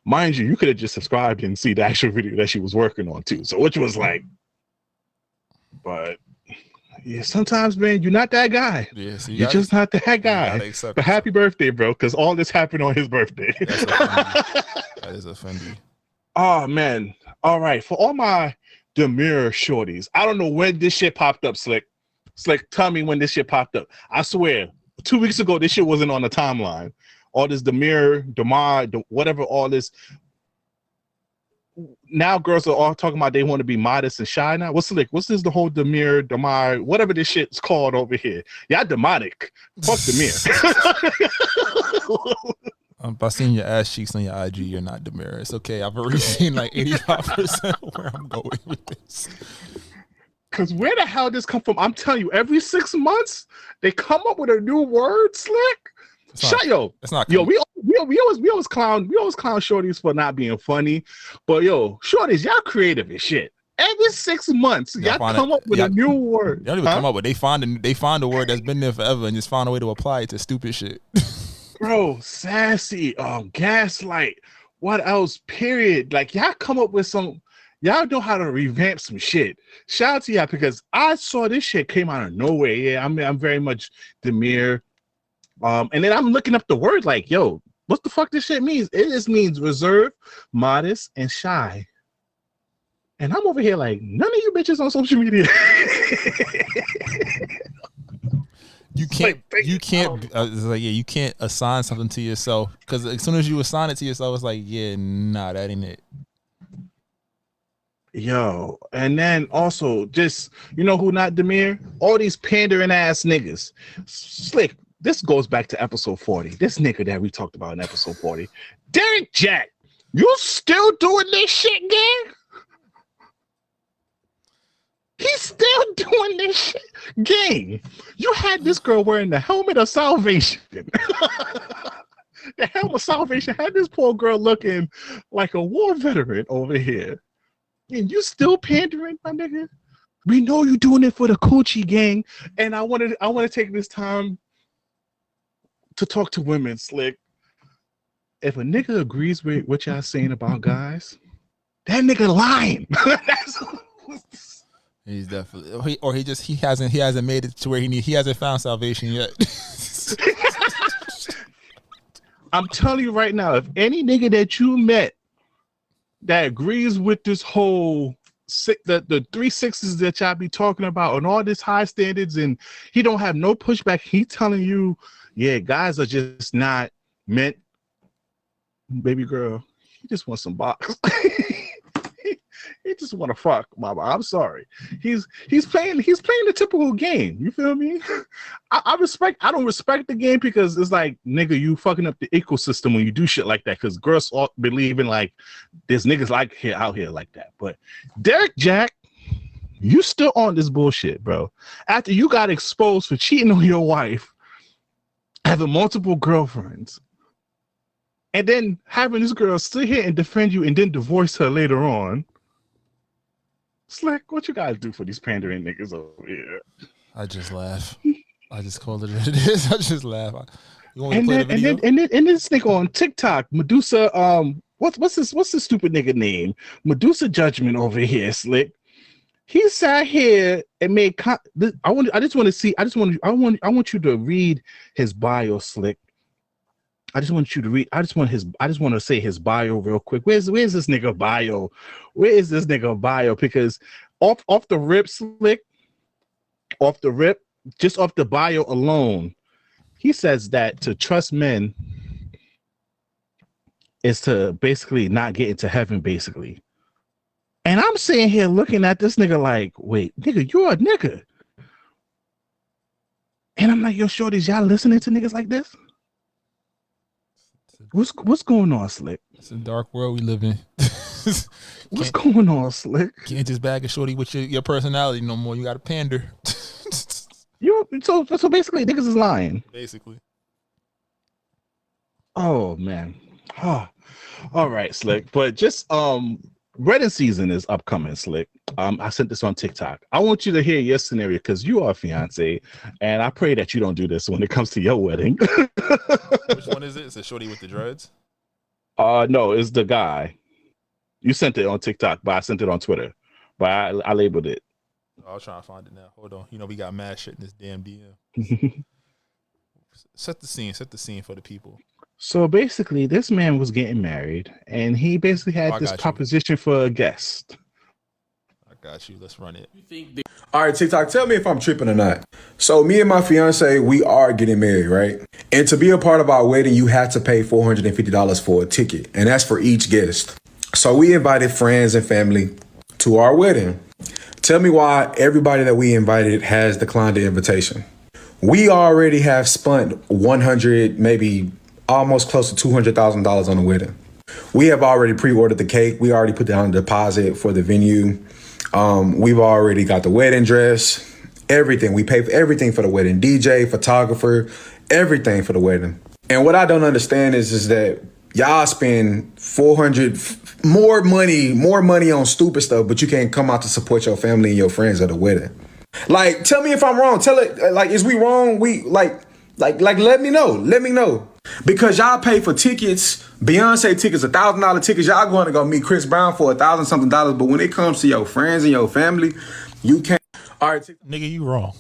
Mind you, you could have just subscribed and see the actual video that she was working on too. So which was like, but. Yeah, sometimes, man, you're not that guy. Yeah, so you're just not that guy. But happy birthday, bro, because all this happened on his birthday. That is offending. Oh, man. All right. For all my Demure shorties, I don't know when this shit popped up, Slick. Slick, tell me when this shit popped up. I swear, 2 weeks ago, this shit wasn't on the timeline. All this Demure, whatever, all this. Now girls are all talking about they want to be modest and shy now. What's this the whole Demure, whatever this shit's called over here? Y'all demonic. Fuck Demure. By seeing your ass cheeks on your IG, you're not Demure. It's okay. I've already seen like 85% where I'm going with this. Cause where the hell this come from? I'm telling you, every 6 months they come up with a new word, Slick. It's not yo, we always clown shorties for not being funny, but yo, shorties, y'all creative as shit. Every 6 months, y'all come up with a new word. They don't even come up with. They find a word that's been there forever and just find a way to apply it to stupid shit. Bro, sassy, gaslight. What else? Period. Like y'all come up with some. Y'all know how to revamp some shit. Shout out to y'all because I saw this shit came out of nowhere. Yeah, I'm very much Demure. And then I'm looking up the word like, yo, what the fuck this shit means? It just means reserved, modest, and shy. And I'm over here like, none of you bitches on social media. You can't assign something to yourself because as soon as you assign it to yourself, it's like, yeah, nah, that ain't it. Yo, and then also just, you know who not Demure? All these pandering ass niggas. Slick. This goes back to episode 40. This nigga that we talked about in episode 40. Derrick Jaxn, you still doing this shit, gang? He's still doing this shit. Gang, you had this girl wearing the helmet of salvation. The helmet of salvation had this poor girl looking like a war veteran over here. And you still pandering, my nigga? We know you doing it for the coochie, gang. And I want to take this time to talk to women, Slick. If a nigga agrees with what y'all saying about guys, that nigga lying. He's definitely, he hasn't made it to where he hasn't found salvation yet. I'm telling you right now, if any nigga that you met that agrees with this whole the 3 6s that y'all be talking about and all this high standards, and he don't have no pushback, he telling you, yeah, guys are just not meant. Baby girl, he just wants some box. He just want to fuck, mama. I'm sorry. He's playing the typical game. You feel me? I don't respect the game because it's like, nigga, you fucking up the ecosystem when you do shit like that. Because girls all believe in like there's niggas like out here like that. But Derrick Jaxn, you still on this bullshit, bro. After you got exposed for cheating on your wife, having multiple girlfriends, and then having this girl sit here and defend you and then divorce her later on. Slick, what you guys do for these pandering niggas over here? I just laugh. I just call it what it is. I just laugh. You want me to play the video? And this nigga on TikTok, Medusa, what's this stupid nigga name? Medusa Judgment over here, Slick. He sat here and made I want you to read his bio, Slick. I just want to say his bio real quick. Where's this nigga bio? Where is this nigga bio? Because off the rip, Slick, just off the bio alone, he says that to trust men is to basically not get into heaven, basically. And I'm sitting here looking at this nigga like, wait, nigga, you're a nigga. And I'm like, yo, shorties, y'all listening to niggas like this? What's going on, Slick? It's a dark world we live in. What's going on, Slick? Can't just bag a shorty with your personality no more. You got to pander. So basically, niggas is lying. Basically. Oh man. All right, Slick. But just wedding season is upcoming, Slick. I sent this on TikTok. I want you to hear your scenario because you are a fiance, and I pray that you don't do this when it comes to your wedding. Which one is it? Is it shorty with the dreads? No, it's the guy. You sent it on TikTok, but I sent it on Twitter. But I labeled it. I was trying to find it now. Hold on. You know we got mad shit in this damn DM. Set the scene for the people. So basically, this man was getting married, and he basically had this proposition for a guest. I got you. Let's run it. All right, TikTok, tell me if I'm tripping or not. So me and my fiance, we are getting married, right? And to be a part of our wedding, you have to pay $450 for a ticket, and that's for each guest. So we invited friends and family to our wedding. Tell me why everybody that we invited has declined the invitation. We already have spent $100, maybe almost close to $200,000 on the wedding. We have already pre-ordered the cake. We already put down a deposit for the venue. We've already got the wedding dress, everything. We pay for everything for the wedding, DJ, photographer, everything for the wedding. And what I don't understand is that y'all spend $400 more money on stupid stuff, but you can't come out to support your family and your friends at the wedding. Like, tell me if I'm wrong. Tell it, like, is we wrong? We like, let me know. Let me know. Because y'all pay for tickets, Beyonce tickets, $1,000 tickets. Y'all going to go meet Chris Brown for $1,000 something. But when it comes to your friends and your family, you can't. All right, nigga, you wrong.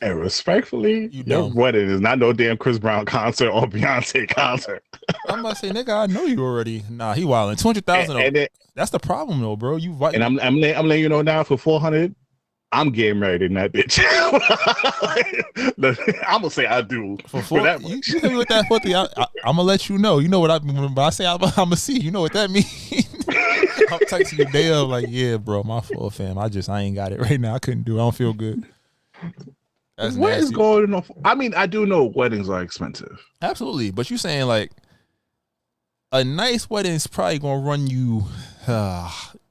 And respectfully, your wedding is not no damn Chris Brown concert or Beyonce concert. I'm about to say, nigga, I know you already. Nah, he wilding. $200,000. That's the problem, though, bro. And I'm letting you know now for $400. I'm getting married in that bitch. I'm gonna say I do. For that you hit me with that 40. I'm gonna let you know. You know what I mean when I say I'm gonna see. You know what that means. I'm texting you day of like, yeah, bro, my fault, fam. I ain't got it right now. I couldn't do it. I don't feel good. That's what nasty. Is going on? I mean, I do know weddings are expensive. Absolutely, but you saying like a nice wedding is probably gonna run you.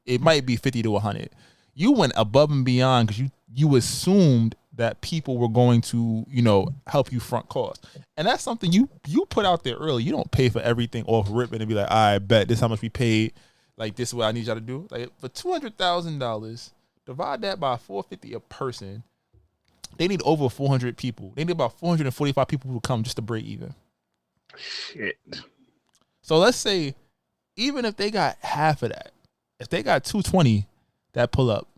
It might be 50 to 100. You went above and beyond because you assumed that people were going to, help you front costs. And that's something you put out there early. You don't pay for everything off rip and be like, I bet this is how much we paid. Like, this is what I need y'all to do. Like, for $200,000, divide that by $450 a person. They need over 400 people. They need about 445 people who come just to break even. Shit. So let's say, even if they got half of that, if they got 220 that pull up,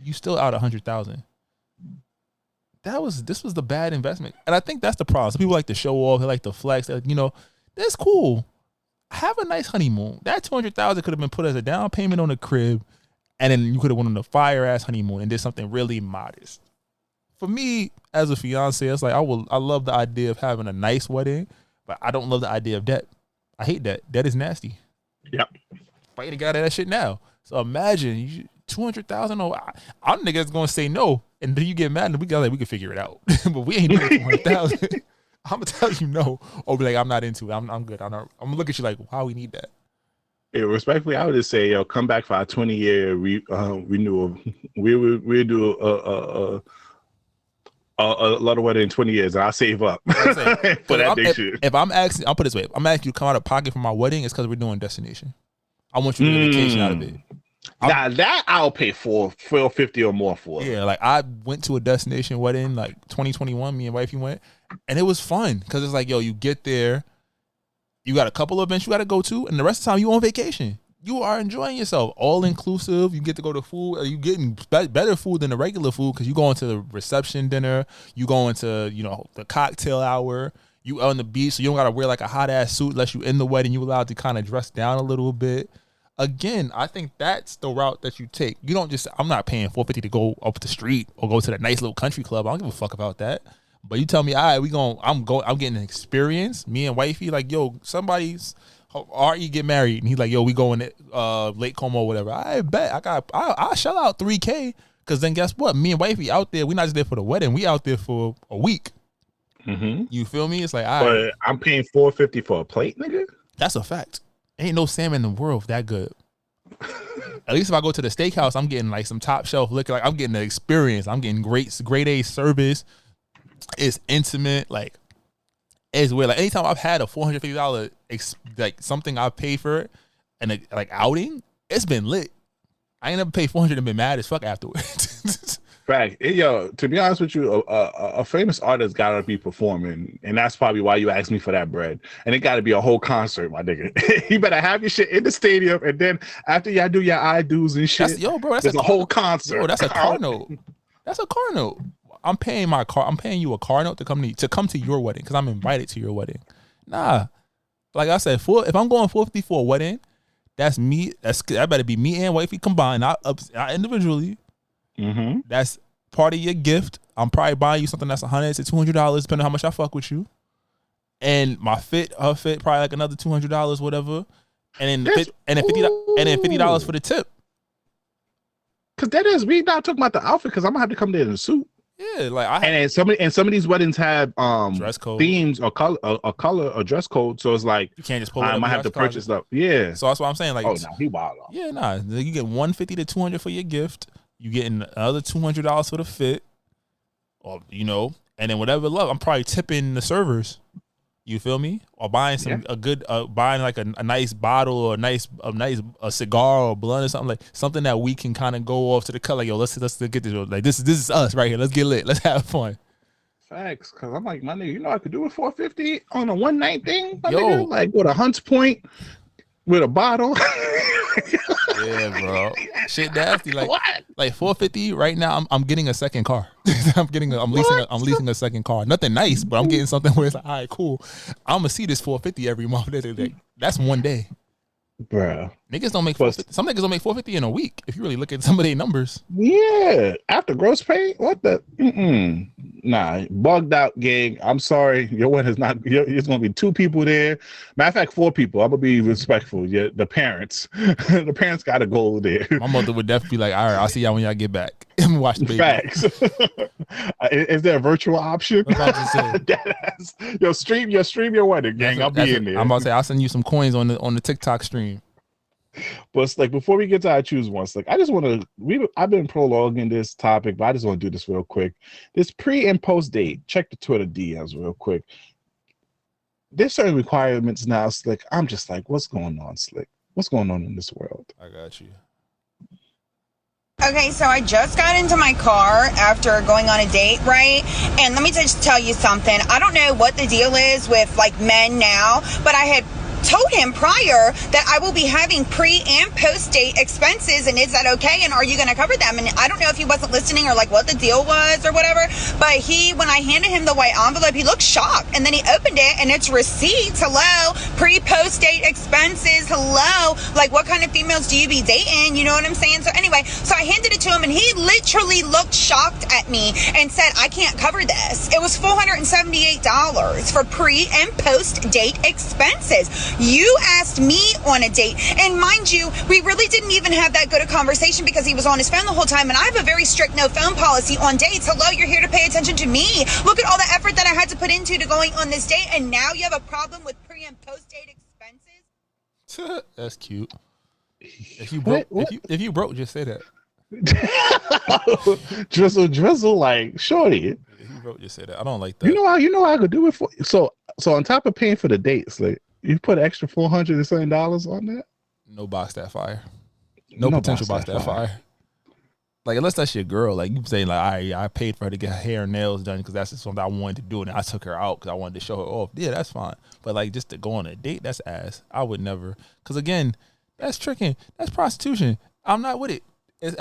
you still out 100,000. This was the bad investment, and I think that's the problem. Some people like to show off, they like to flex. That's cool. Have a nice honeymoon. That 200,000 could have been put as a down payment on the crib, and then you could have went on a fire ass honeymoon and did something really modest. For me, as a fiance, it's like I love the idea of having a nice wedding, but I don't love the idea of debt. I hate debt. Debt is nasty. Yep. Fighting the guy that shit now. So imagine 200,000. Oh, our niggas gonna say no, and then you get mad, and we can figure it out. But we ain't doing 200,000. I'm gonna tell you no, or be like, I'm not into it. I'm good. I'm gonna look at you like, how we need that. Yeah, respectfully, I would just say, come back for our 20-year renewal. We'll do a lot of wedding in 20 years, and I'll save up for that day shit. If I'm asking, I'll put it this way: if I'm asking you to come out of pocket for my wedding, it's because we're doing destination. I want you to get a vacation out of it. Now that I'll pay $450 or more for. Yeah, like I went to a destination wedding like 2021. Me and wifey went, and it was fun because it's like, yo, you get there, you got a couple of events you got to go to, and the rest of the time you on vacation. You are enjoying yourself, all inclusive. You get to go to food. You getting better food than the regular food because you go into the reception dinner. You go into the cocktail hour. You on the beach, so you don't got to wear like a hot ass suit unless you in the wedding. You allowed to kind of dress down a little bit. Again, I think that's the route that you take. You don't just, I'm not paying $450 to go up the street or go to that nice little country club. I don't give a fuck about that. But you tell me, all right, I'm getting an experience. Me and wifey, like, yo, somebody's RE get married, and he's like, yo, we going to Lake Como or whatever. I bet I'll shell out $3,000 because then guess what? Me and wifey out there, we're not just there for the wedding. We out there for a week. Mm-hmm. You feel me? It's like, all right. But I'm paying $450 for a plate, nigga. That's a fact. Ain't no salmon in the world that good. at least if I go to the steakhouse, I'm getting like some top shelf liquor. Like I'm getting the experience. I'm getting grade A service. It's intimate. Like it's weird. Like anytime I've had a $450 like something I paid for it and like outing, it's been lit. I ain't never paid $400 and been mad as fuck afterwards. Right. Yo, to be honest with you, a famous artist got to be performing, and that's probably why you asked me for that bread. And it got to be a whole concert, my nigga. You better have your shit in the stadium, and then after y'all do your I-do's and shit, that's a whole concert. Yo, that's a car note. That's a car note. I'm paying you a car note to come to your wedding because I'm invited to your wedding. Nah, like I said, if I'm going $450 for a wedding, that's me. That better be me and wifey combined, not individually. Mm-hmm. That's part of your gift. I'm probably buying you something that's $100 to $200, depending on how much I fuck with you. And her fit, probably like another $200, whatever. And then $50 for the tip. Because we not talking about the outfit. Because I'm gonna have to come there in a suit. Yeah, like some of these weddings have dress code themes or color or dress code. So it's like you can't just pull. I might have to purchase stuff. Yeah. So that's what I'm saying. Like, oh no, he wild off. Yeah, nah. You get $150 to $200 for your gift. You getting another $200 for the fit, or and then whatever love. I'm probably tipping the servers. You feel me? Or buying buying like a nice bottle or a cigar or blunt or something that we can kind of go off to the cut. Like, yo, let's get this. Like this is us right here. Let's get lit. Let's have fun. Facts, because I'm like, my nigga, I could do it $450 on a one night thing. My nigga, like go to Hunts Point with a bottle. Yeah, bro. Shit nasty. Like what? Like $450 right now. I'm getting a second car. I'm leasing a second car. Nothing nice, but I'm getting something where it's like, all right, cool. I'm gonna see this $450 every month. That's one day. Bro. Niggas don't make $450. Some niggas don't make $450 in a week. If you really look at some of their numbers. Yeah. After gross pay? What the? Nah. Bugged out, gang. I'm sorry. Your one is not. It's going to be 2 people there. Matter of fact, 4 people. I'm going to be respectful. Yeah, the parents. The parents got to go there. My mother would definitely be like, all right, I'll see y'all when y'all get back. And watch the baby. Facts. Is there a virtual option? Yo, stream your wedding, gang. I'll be in there. I'm about to say, I'll send you some coins on the TikTok stream. But it's like, before we get to I choose once, like I just want to. I've been prolonging this topic, but I just want to do this real quick. This pre and post date. Check the Twitter DMs real quick. There's certain requirements now, Slick. I'm just like, what's going on, Slick? What's going on in this world? I got you. Okay, so I just got into my car after going on a date, right? And let me just tell you something. I don't know what the deal is with like men now, but I had told him prior that I will be having pre and post date expenses, and is that okay, and are you going to cover them? And I don't know if he wasn't listening or like what the deal was or whatever, but when I handed him the white envelope, he looked shocked, and then he opened it and it's receipts. Hello, pre post date expenses. Hello, like what kind of females do you be dating? You know what I'm saying? So anyway, so I handed it to him and he literally looked shocked at me and said, I can't cover this. It was $478 for pre and post date expenses. You asked me on a date, and mind you, we really didn't even have that good a conversation because he was on his phone the whole time, and I have a very strict no phone policy on dates. Hello, you're here to pay attention to me. Look at all the effort that I had to put into going on this date, and now you have a problem with pre and post date expenses? That's cute. If you broke, just say that. drizzle, like shorty. If you broke, just say that. I don't like that. You know how I could do it for you. So on top of paying for the dates, like, you put an extra $400 and something on that? No box that fire. No potential box that fire. Like, unless that's your girl, like you saying, like, I paid for her to get her hair and nails done because that's just something I wanted to do, and I took her out because I wanted to show her off. Yeah, that's fine. But like, just to go on a date, that's ass. I would never, because again, that's tricking. That's prostitution. I'm not with it. That's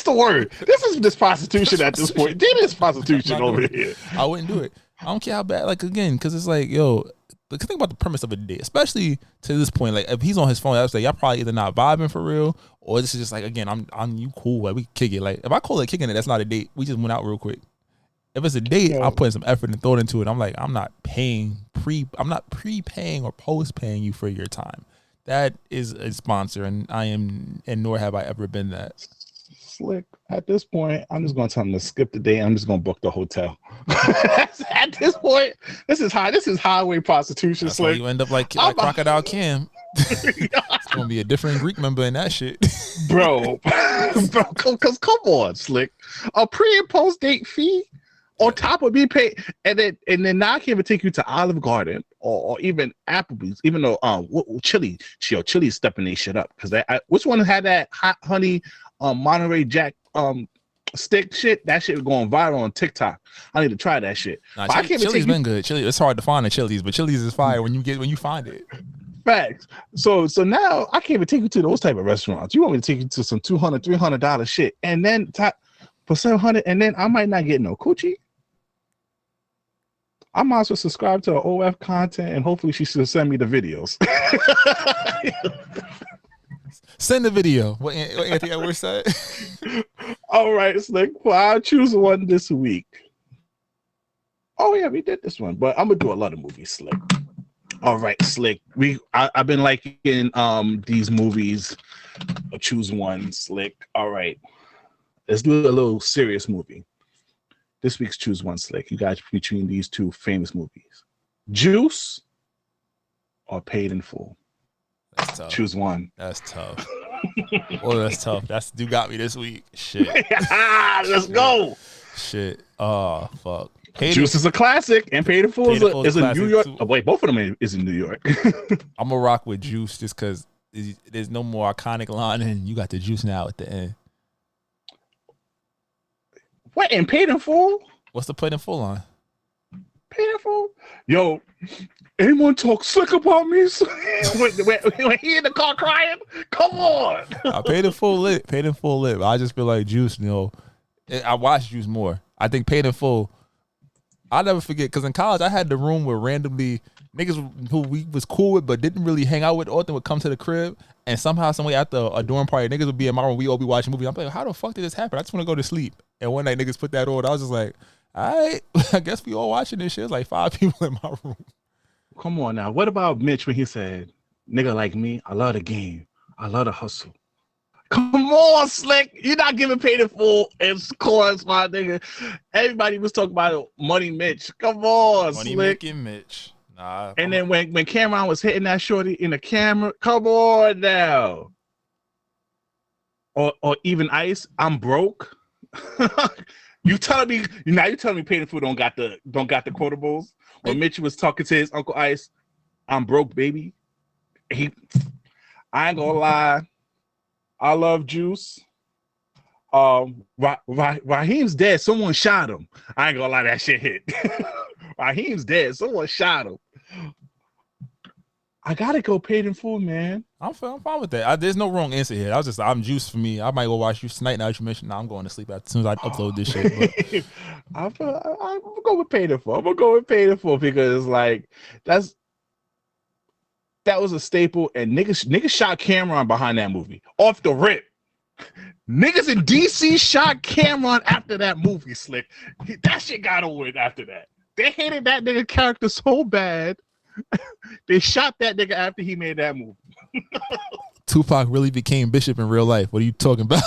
the word. This prostitution at this point. Dating is prostitution over here. I wouldn't do it. I don't care how bad. Like, again, because it's like, yo. Think about the premise of a date, especially to this point. Like, if he's on his phone, I would say y'all probably either not vibing for real, or this is just like, again, I'm you cool. Like, we kick it. Like, if I call it kicking it, that's not a date. We just went out real quick. If it's a date, I'm putting some effort and thought into it. I'm like, I'm not prepaying or post paying you for your time. That is a sponsor, and nor have I ever been that. Slick. At this point, I'm just gonna tell them to skip the day. I'm just gonna book the hotel. At this point, this is highway prostitution. That's Slick. You end up like Crocodile Kim. gonna be a different Greek member in that shit. Bro, because come on, Slick. A pre and post date fee on top of being paid, and then now I can't even take you to Olive Garden or even Applebee's, even though Chili's stepping their shit up because which one had that hot honey Monterey Jack stick shit? That shit was going viral on TikTok. I need to try that shit. Nah, Chili's been good. Chili, it's hard to find the Chili's, but Chili's is fire when you find it. Facts. So now I can't even take you to those type of restaurants. You want me to take you to some $200, $300 shit, and then for $700, and then I might not get no coochie. I might as well subscribe to her OF content, and hopefully she should send me the videos. Send the video. What Anthony Edwards said. All right, Slick. Well, I'll choose one this week. Oh yeah, we did this one, but I'm gonna do a lot of movies, Slick. All right, Slick. I've been liking these movies. I'll choose one, Slick. All right, let's do a little serious movie. This week's choose one, Slick. You guys between these two famous movies, Juice or Paid in Full. That's tough. Choose one. That's tough. Oh, that's tough. You got me this week. Shit. Let's go. Shit. Oh, fuck. Juice is a classic, and Paid in Full is a New York. Oh, wait, both of them is in New York. I'm gonna rock with Juice just because there's no more iconic line, and you got the juice now at the end. What, in Paid in Full? What's the Paid in Full line? Paid in Full? Yo, anyone talk slick about me? when he in the car crying? Come on. Paid in Full lit. Paid in Full lit. I just feel like Juice, I watch Juice more. I think Paid in Full, I'll never forget, because in college I had the room where randomly niggas who we was cool with but didn't really hang out with often would come to the crib, and somehow, some way after a dorm party, niggas would be in my room, we all be watching movies. I'm like, how the fuck did this happen? I just want to go to sleep. And one night niggas put that on. I was just like, all right, I guess we all watching this shit. It's like 5 people in my room. Come on now. What about Mitch when he said, nigga like me, I love the game. I love the hustle. Come on, Slick. You're not giving Paid in Full as chorus, my nigga. Everybody was talking about Money Mitch. Come on, Money Slick. making Mitch. Nah. And then when Cameron was hitting that shorty in the camera, come on now. Or even Ice, I'm broke. You telling me Paid in Full don't got the quotables? When Mitch was talking to his Uncle Ice, I'm broke, baby. I ain't gonna lie. I love Juice. Raheem's dead. Someone shot him. I ain't gonna lie, that shit hit. Raheem's dead. Someone shot him. I gotta go Paid in Full, man. I'm fine with that. There's no wrong answer here. I'm Juice for me. I might go watch Juice tonight. Now that you mentioned, I'm going to sleep as soon as I upload this shit. I'm gonna go with Paid in Full. I'm gonna go with Paid in Full because like that was a staple, and niggas shot Cameron behind that movie off the rip. Niggas in DC shot Cameron after that movie, Slick. That shit got over with after that. They hated that nigga character so bad. They shot that nigga after he made that movie. Tupac really became Bishop in real life. What are you talking about?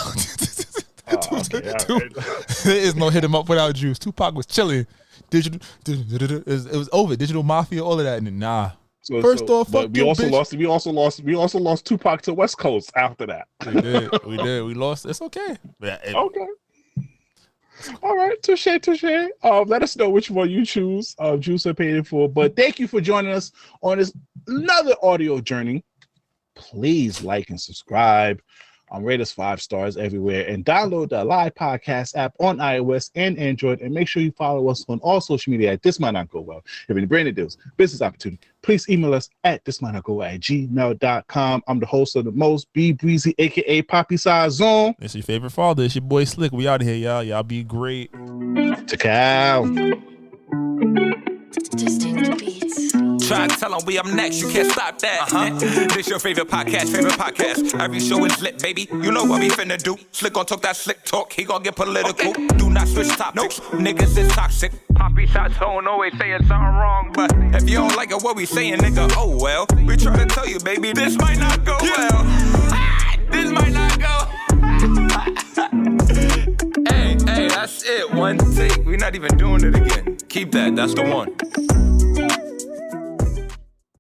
There is no hit him up without Juice. Tupac was chilling. Digital, it was over. Digital Mafia, all of that. And nah. We also lost Tupac to West Coast after that. We did. We lost. It's okay. Okay. All right, touche. Let us know which one you choose, Juice or Paid in Full. But thank you for joining us on this another audio journey. Please like and subscribe. Rate us 5 stars everywhere, and download the Live Podcast app on iOS and Android. And make sure you follow us on all social media at This Might Not Go Well. If any branded deals, business opportunity, please email us at thismightnotgowell@gmail.com. I'm the host of the most, B Breezy, aka Poppy Size Zone. It's your favorite father. It's your boy Slick. We out of here, y'all. Y'all be great. Ciao. Distinct beats. Try to tell them we up next, you can't stop that. This your favorite podcast. Every show is lit, baby. You know what we finna do. Slick gon' talk that slick talk, he gon' get political. Okay. Do not switch topics, niggas is toxic. Poppy shots don't always saying something wrong, but if you don't like it, what we saying, nigga, oh well. We try to tell you, baby, this might not go well. This might not go. Hey, that's it. One take. We're not even doing it again. Keep that. That's the one.